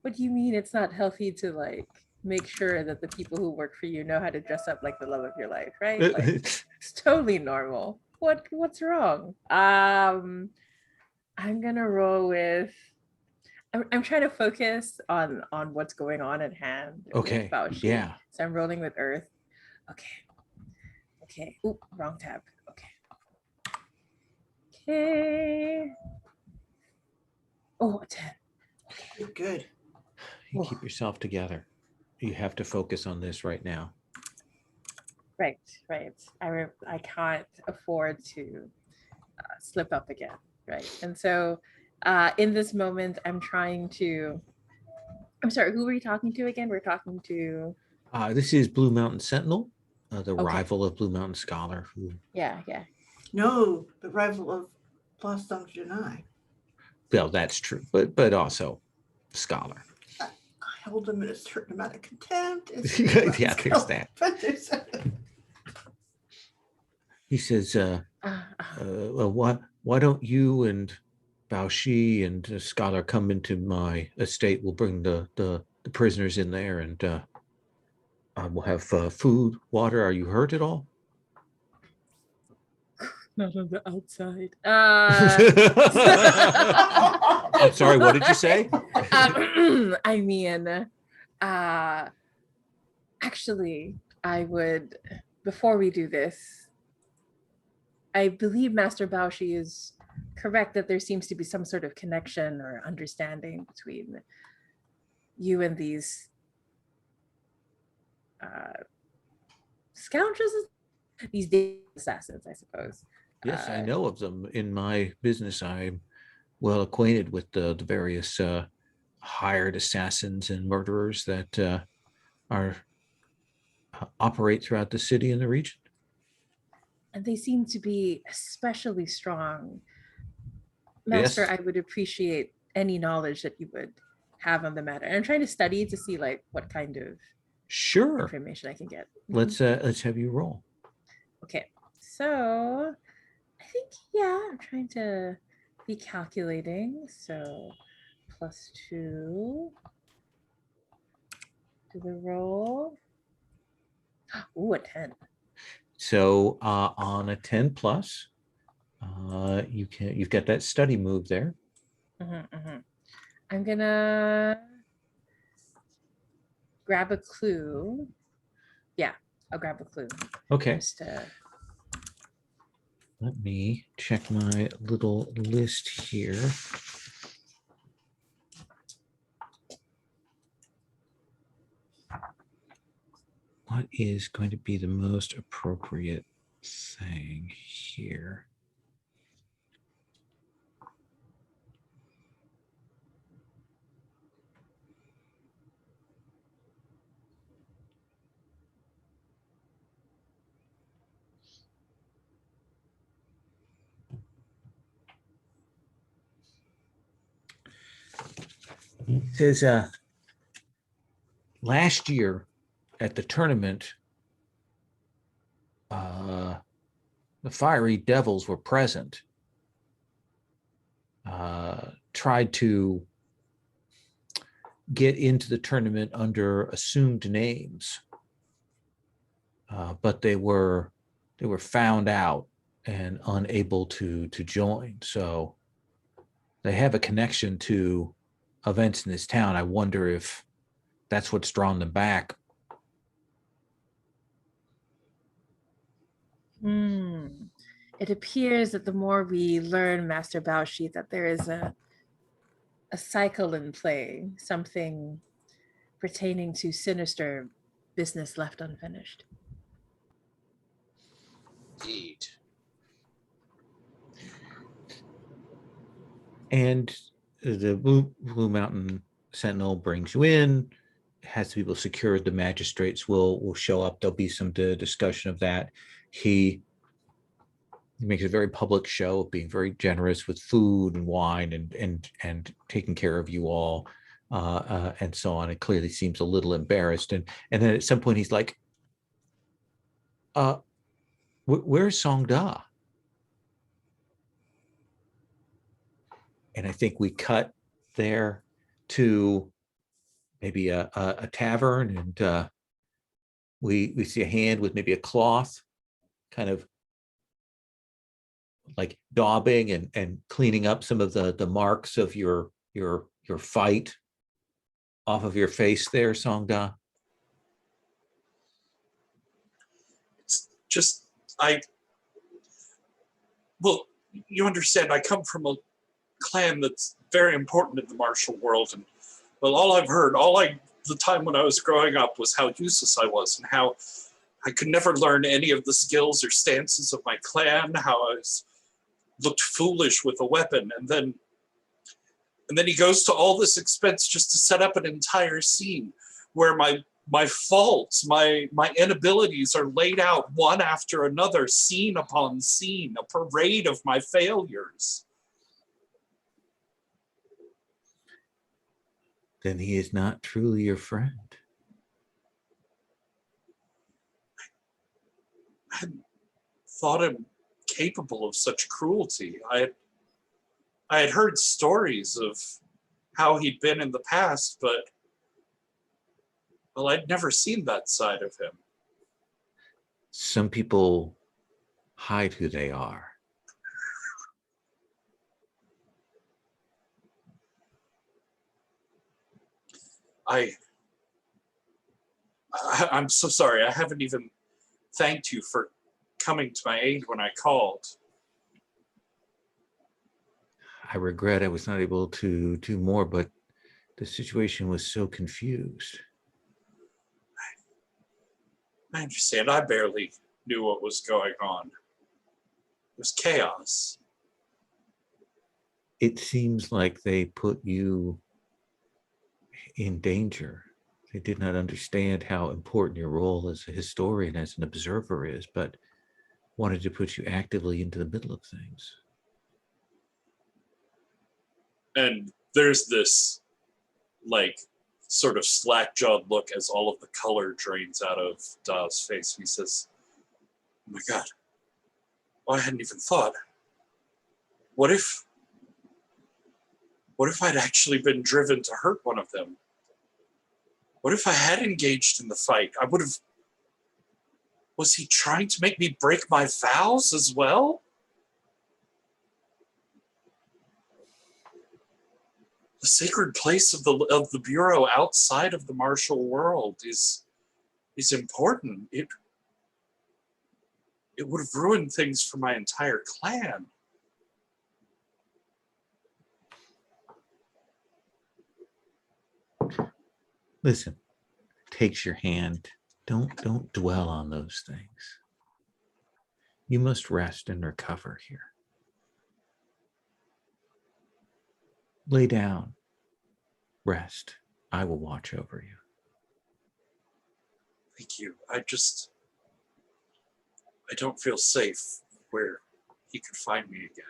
what do you mean it's not healthy to like make sure that the people who work for you know how to dress up like the love of your life, right? Like, it's totally normal. What's wrong? I'm gonna roll with. I'm trying to focus on what's going on at hand. Okay. With Bao Shi. Yeah. So I'm rolling with Earth. Okay. Ooh, wrong tab. Okay. Oh, a 10. You're good. You keep yourself together. You have to focus on this right now. Right. I can't afford to slip up again. Right. And so in this moment, I'm sorry, who were you talking to again? We're talking to... This is Blue Mountain Sentinel, the Okay. rival of Blue Mountain Scholar. Yeah. No, the rival of Blossom Janai. Well, that's true, but also Scholar. I held him in a certain amount of contempt. Yeah, there's that. But there's He says, well, why don't you and Bao Shi and Scholar come into my estate? We'll bring the prisoners in there, and we'll have food, water. Are you hurt at all? Not on the outside. I'm sorry, what did you say? I mean, actually, I would, before we do this, I believe Master Bao Shi is correct that there seems to be some sort of connection or understanding between you and these scoundrels, these assassins, I suppose. Yes, I know of them. In my business, I'm well acquainted with the various hired assassins and murderers that operate throughout the city and the region. And they seem to be especially strong. Master, Yes. I would appreciate any knowledge that you would have on the matter. And I'm trying to study to see like what kind of information I can get. Let's have you roll. Okay, so I think, yeah, I'm trying to be calculating. So +2 to the roll. Ooh, a 10. So on a 10 plus, you've got that study move there. I'm gonna grab a clue. Yeah, I'll grab a clue. Okay. Just let me check my little list here. What is going to be the most appropriate thing here? It says last year at the tournament, the Fiery Devils were present, tried to get into the tournament under assumed names, but they were found out and unable to join. So they have a connection to events in this town. I wonder if that's what's drawn them back. It appears that the more we learn, Master Baoshi, that there is a cycle in play, something pertaining to sinister business left unfinished. Indeed. And the Blue Mountain Sentinel brings you in, has people secured, the magistrates will show up. There'll be some discussion of that. He makes a very public show of being very generous with food and wine and taking care of you all, and so on. It clearly seems a little embarrassed. And then at some point he's like, where's Song Da? And I think we cut there to maybe a tavern, and we see a hand with maybe a cloth, kind of like daubing and cleaning up some of the marks of your fight off of your face there, Songda. It's just, well, you understand, I come from a clan that's very important in the martial world, and well, the time when I was growing up was how useless I was, and how I could never learn any of the skills or stances of my clan, how I looked foolish with a weapon, and then he goes to all this expense just to set up an entire scene where my faults, my inabilities are laid out one after another, scene upon scene, a parade of my failures. Then he is not truly your friend. I hadn't thought him capable of such cruelty. I had heard stories of how he'd been in the past, but well, I'd never seen that side of him. Some people hide who they are. I'm so sorry. I haven't even thanked you for coming to my aid when I called. I regret I was not able to do more, but the situation was so confused. I understand. I barely knew what was going on. It was chaos. It seems like they put you in danger. They did not understand how important your role as a historian, as an observer is, but wanted to put you actively into the middle of things. And there's this, like, sort of slack-jawed look as all of the color drains out of Da's face. He says, "Oh my God, well, I hadn't even thought. What if I'd actually been driven to hurt one of them? What if I had engaged in the fight? Was he trying to make me break my vows as well?" The sacred place of the Bureau outside of the martial world is important. It would have ruined things for my entire clan. Listen, takes your hand. Don't dwell on those things. You must rest and recover here. Lay down, rest. I will watch over you. Thank you. I don't feel safe where he could find me again.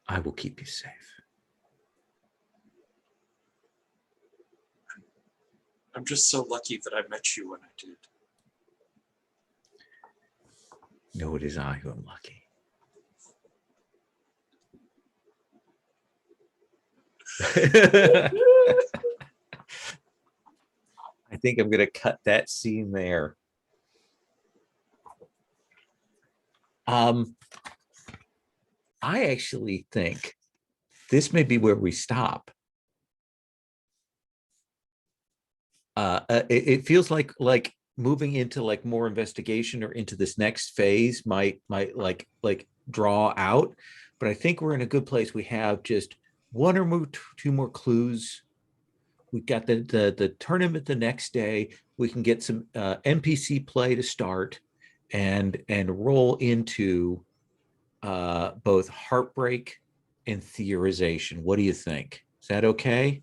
I will keep you safe. I'm just so lucky that I met you when I did. No, it is I who am lucky. I think I'm going to cut that scene there. I actually think this may be where we stop. It feels like moving into like more investigation or into this next phase might like draw out, but I think we're in a good place. We have just one or more, two more clues. We've got the tournament the next day. We can get some NPC play to start and roll into both heartbreak and theorization. What do you think? Is that okay?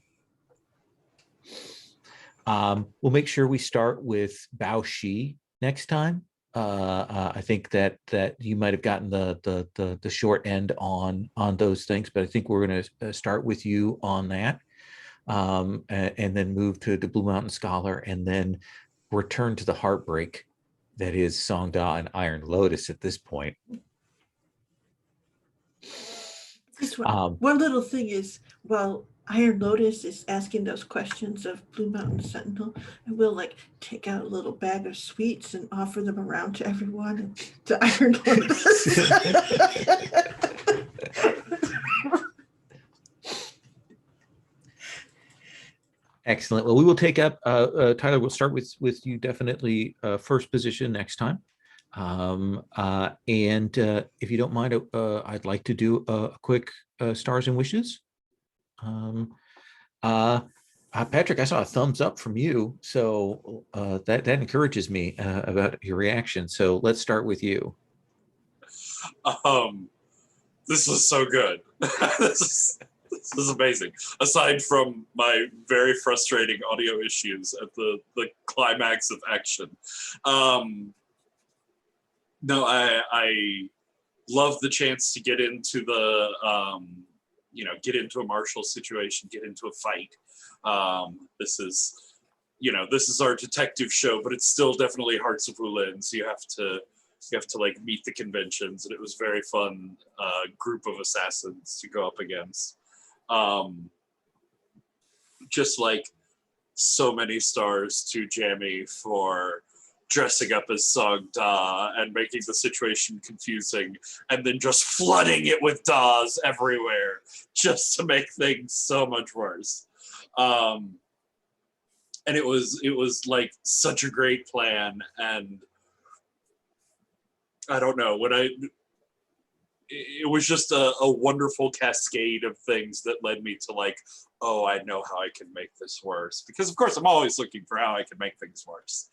We'll make sure we start with Bao Shi next time. I think that you might have gotten the short end on those things, but I think we're going to start with you on that, and then move to the Blue Mountain Scholar, and then return to the heartbreak that is Songda and Iron Lotus at this point. Just one little thing is, well, Iron Lotus is asking those questions of Blue Mountain Sentinel, and we'll like take out a little bag of sweets and offer them around to everyone and to Iron Lotus. Excellent. Well, we will take up, Tyler, we'll start with you definitely first position next time. And if you don't mind, I'd like to do a quick stars and wishes. Patrick, I saw a thumbs up from you, so that encourages me about your reaction. So let's start with you. This was so good. This is amazing. Aside from my very frustrating audio issues at the climax of action, no, I love the chance to get into the get into a martial situation, get into a fight. This is our detective show, but it's still definitely Hearts of Wulin, so you have to like meet the conventions, and it was very fun group of assassins to go up against. Just like so many stars to Jamie for dressing up as Songda and making the situation confusing, and then just flooding it with Das everywhere just to make things so much worse. And it was like such a great plan, and I don't know, it was just a wonderful cascade of things that led me to like, oh, I know how I can make this worse. Because of course I'm always looking for how I can make things worse.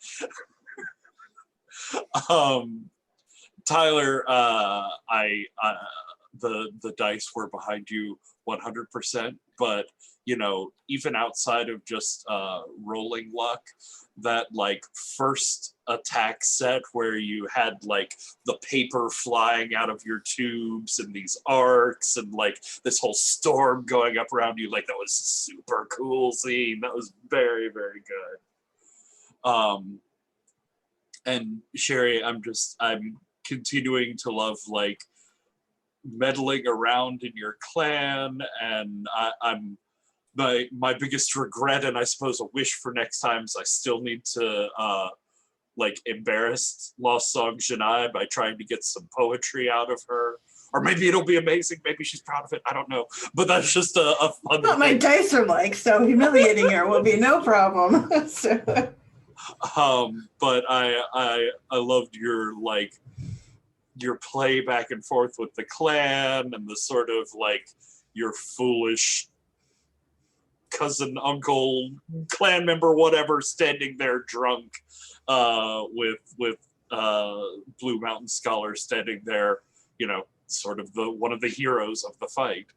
Tyler, the dice were behind you 100%, but even outside of just rolling luck, that like first attack set where you had like the paper flying out of your tubes and these arcs and like this whole storm going up around you, like that was a super cool scene. That was very, very good. And Sherry, I'm continuing to love like meddling around in your clan, and I'm my biggest regret, and I suppose a wish for next time, is I still need to like embarrass Lost Song Janai by trying to get some poetry out of her. Or maybe it'll be amazing. Maybe she's proud of it. I don't know. But that's just a fun What my dice are like, so humiliating her will be no problem. So. But I loved your play back and forth with the clan, and the sort of like your foolish cousin, uncle, clan member, whatever, standing there drunk, with Blue Mountain Scholar standing there, sort of one of the heroes of the fight.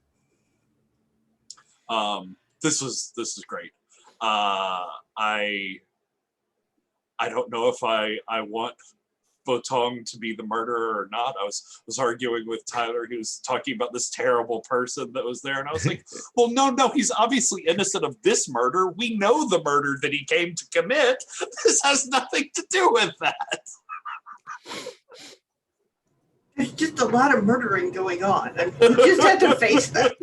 This is great. I don't know if I want Botong to be the murderer or not. I was arguing with Tyler. He was talking about this terrible person that was there, and I was like, well, no, he's obviously innocent of this murder. We know the murder that he came to commit. This has nothing to do with that. There's just a lot of murdering going on, and you just have to face that.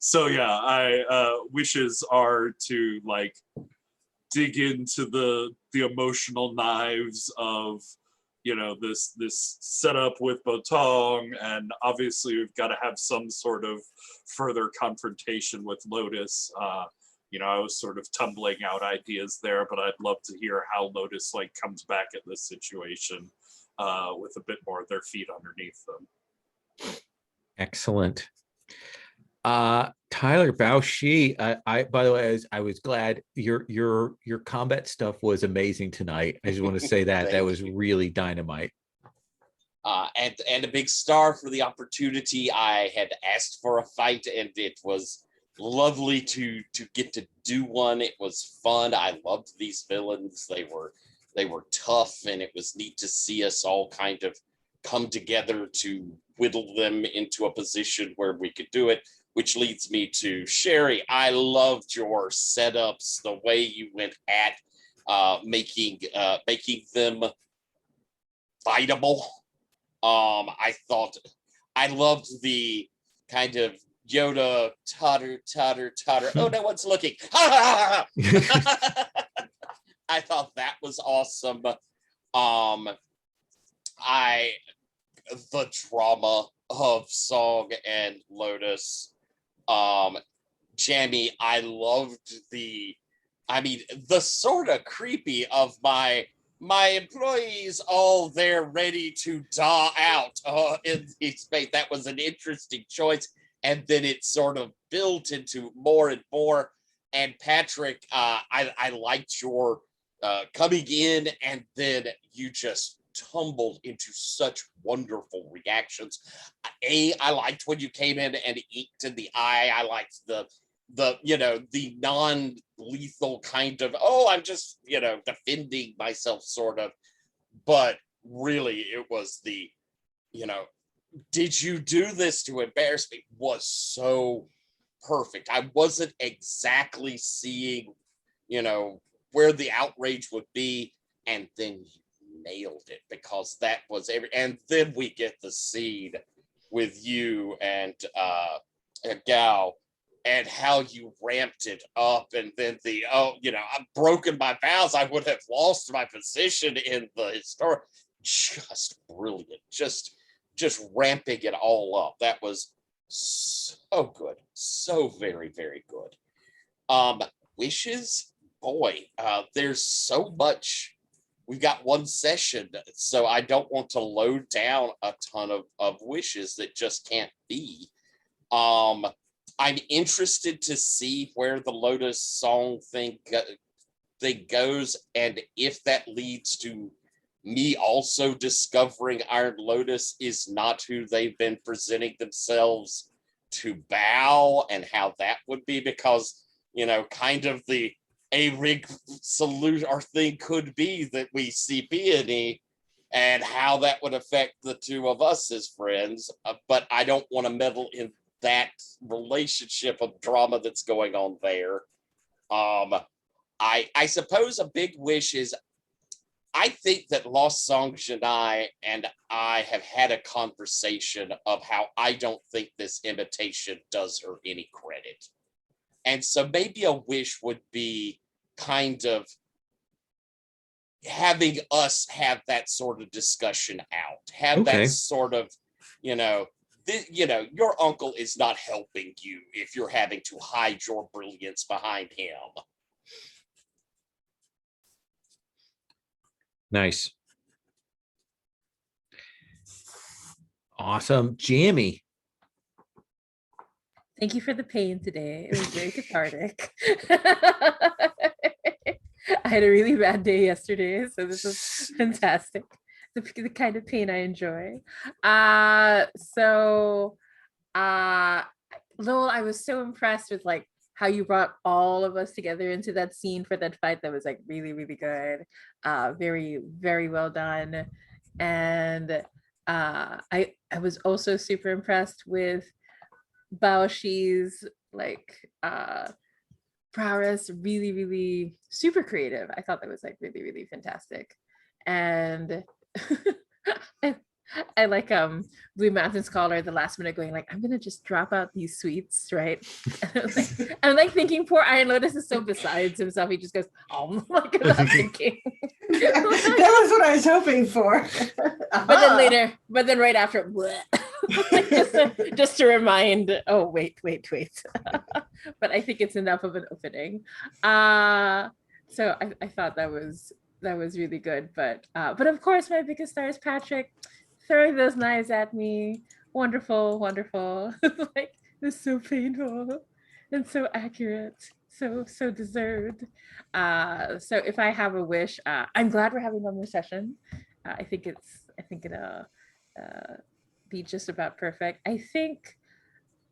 So yeah, I wishes are to like dig into the emotional knives of this setup with Botong, and obviously we've got to have some sort of further confrontation with Lotus. I was sort of tumbling out ideas there, but I'd love to hear how Lotus comes back at this situation with a bit more of their feet underneath them. Excellent. Tyler Bao-Shi, I by the way, I was glad your combat stuff was amazing tonight. I just want to say that that was really dynamite. And a big star for the opportunity. I had asked for a fight, and it was lovely to get to do one. It was fun. I loved these villains. They were tough, and it was neat to see us all kind of come together to whittle them into a position where we could do it. Which leads me to Sherry. I loved your setups, the way you went at making them fightable. I thought I loved the kind of Yoda totter. Oh, no one's looking. I thought that was awesome. The drama of Song and Lotus. Jamie, I loved the sort of creepy of my employees all there ready to die out in the space. That was an interesting choice. And then it sort of built into more and more. And Patrick, I liked your coming in, and then you just tumbled into such wonderful reactions. I liked when you came in and eked in the eye. I liked the non-lethal kind of, I'm just, defending myself sort of. But really it was the, did you do this to embarrass me, was so perfect. I wasn't exactly seeing, where the outrage would be, and then you nailed it, because that was and then we get the scene with you and Gao, and how you ramped it up, and then I've broken my vows, I would have lost my position in the historic. Just brilliant, just ramping it all up. That was so good, so very, very good. Wishes, boy, there's so much. We've got one session, so I don't want to load down a ton of wishes that just can't be. I'm interested to see where the Lotus Song thing goes, and if that leads to me also discovering Iron Lotus is not who they've been presenting themselves to bow, and how that would be, because, kind of the A-Rig solution or thing could be that we see PbtA, and how that would affect the two of us as friends. But I don't want to meddle in that relationship of drama that's going on there. I suppose a big wish is, I think that Lost Song Janai and I have had a conversation of how I don't think this imitation does her any credit. And so maybe a wish would be kind of having us have that sort of discussion out, have that sort of, your uncle is not helping you if you're having to hide your brilliance behind him. Nice. Awesome. Jamie. Thank you for the pain today. It was very cathartic. I had a really bad day yesterday, so this was fantastic. The kind of pain I enjoy. Lowell, I was so impressed with how you brought all of us together into that scene for that fight. That was really, really good. Very, very well done. And I was also super impressed with Bao-Shi's prowess. Really, really super creative. I thought that was really, really fantastic. And I like Blue Mountain Scholar the last minute going like, I'm gonna just drop out these sweets, right? I'm like thinking poor Iron Lotus is so besides himself. He just goes, oh, like I'm not thinking. That was what I was hoping for. But then right after, like just to remind, oh wait. But I think it's enough of an opening. So I thought that was really good. But of course my biggest star is Patrick, throwing those knives at me. Wonderful. Like, it's so painful and so accurate. So deserved. So if I have a wish, I'm glad we're having one more session. I think it'll be just about perfect. I think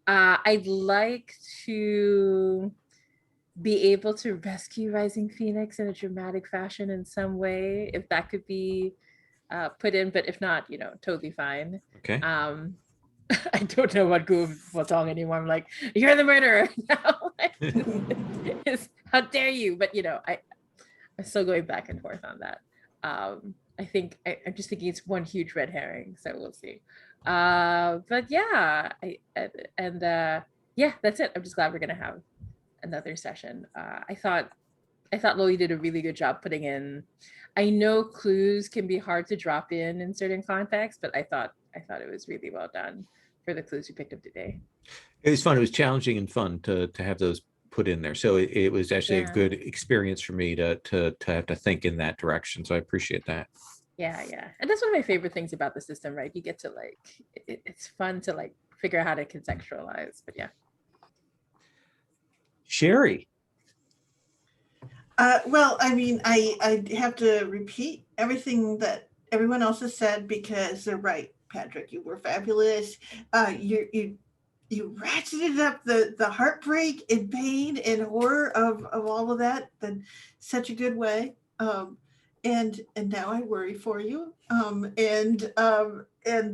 I'd like to be able to rescue Rising Phoenix in a dramatic fashion in some way, if that could be put in, but if not, totally fine. Okay. I don't know what Wutong anymore. I'm like, you're the murderer now. How dare you? But I'm still going back and forth on that. I think I'm just thinking it's one huge red herring, so we'll see. But yeah, that's it. I'm just glad we're gonna have another session. I thought Loli did a really good job putting in. I know clues can be hard to drop in certain contexts, but I thought it was really well done for the clues we picked up today. It was fun. It was challenging and fun to have those put in there. So it was actually a good experience for me to have to think in that direction. So I appreciate that. Yeah. And that's one of my favorite things about the system, right? You get to it's fun to figure out how to contextualize, but yeah. Sherry. Well, I mean, I have to repeat everything that everyone else has said because they're right, Patrick. You were fabulous. You ratcheted up the heartbreak and pain and horror of all of that in such a good way. And now I worry for you. And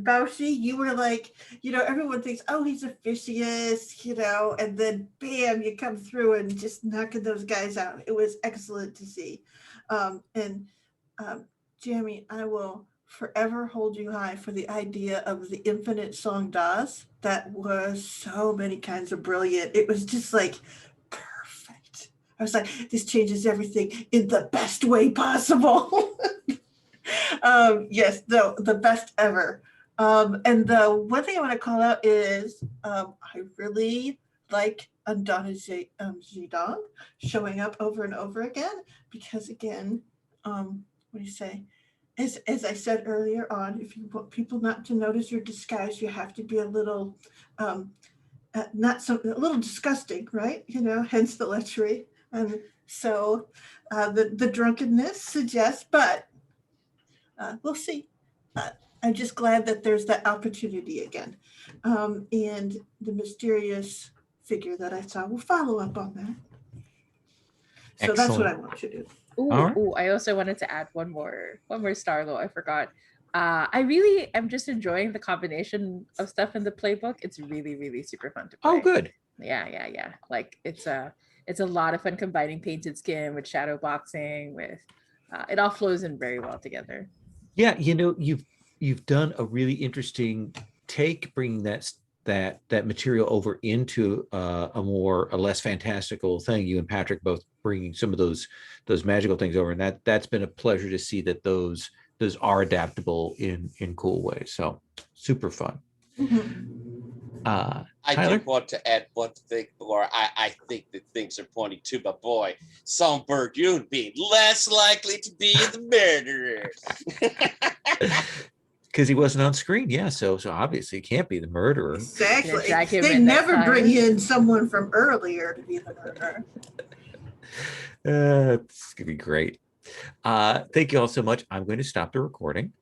Baushi, you were like, everyone thinks, oh, he's officious, and then bam, you come through and just knocking those guys out. It was excellent to see. Jamie, I will forever hold you high for the idea of the infinite song Das. That was so many kinds of brilliant. It was just like perfect. I was like, this changes everything in the best way possible. Yes, the best ever. And the one thing I want to call out is I really like Undana Zidong showing up over and over again, because again, what do you say? As I said earlier on, if you want people not to notice your disguise, you have to be a little a little disgusting, right? Hence the lechery. And so the drunkenness suggests, but we'll see. I'm just glad that there's that opportunity again. And the mysterious figure that I saw will follow up on that. So that's what I want to do. Ooh, I also wanted to add one more star though. I forgot. I really am just enjoying the combination of stuff in the playbook. It's really, really super fun to play. Oh, good. Yeah. Like it's a lot of fun combining painted skin with shadow boxing with it all flows in very well together. Yeah, you've done a really interesting take, bringing that material over into a less fantastical thing. You and Patrick both bringing some of those magical things over, and that's been a pleasure to see that those are adaptable in cool ways. So super fun. Mm-hmm. I did want to add one thing more. I think that things are pointing to my boy Songbird Yoon being less likely to be the murderer. Because he wasn't on screen, yeah. So obviously he can't be the murderer. Exactly. They never bring in someone from earlier to be the murderer. It's gonna be great. Thank you all so much. I'm going to stop the recording.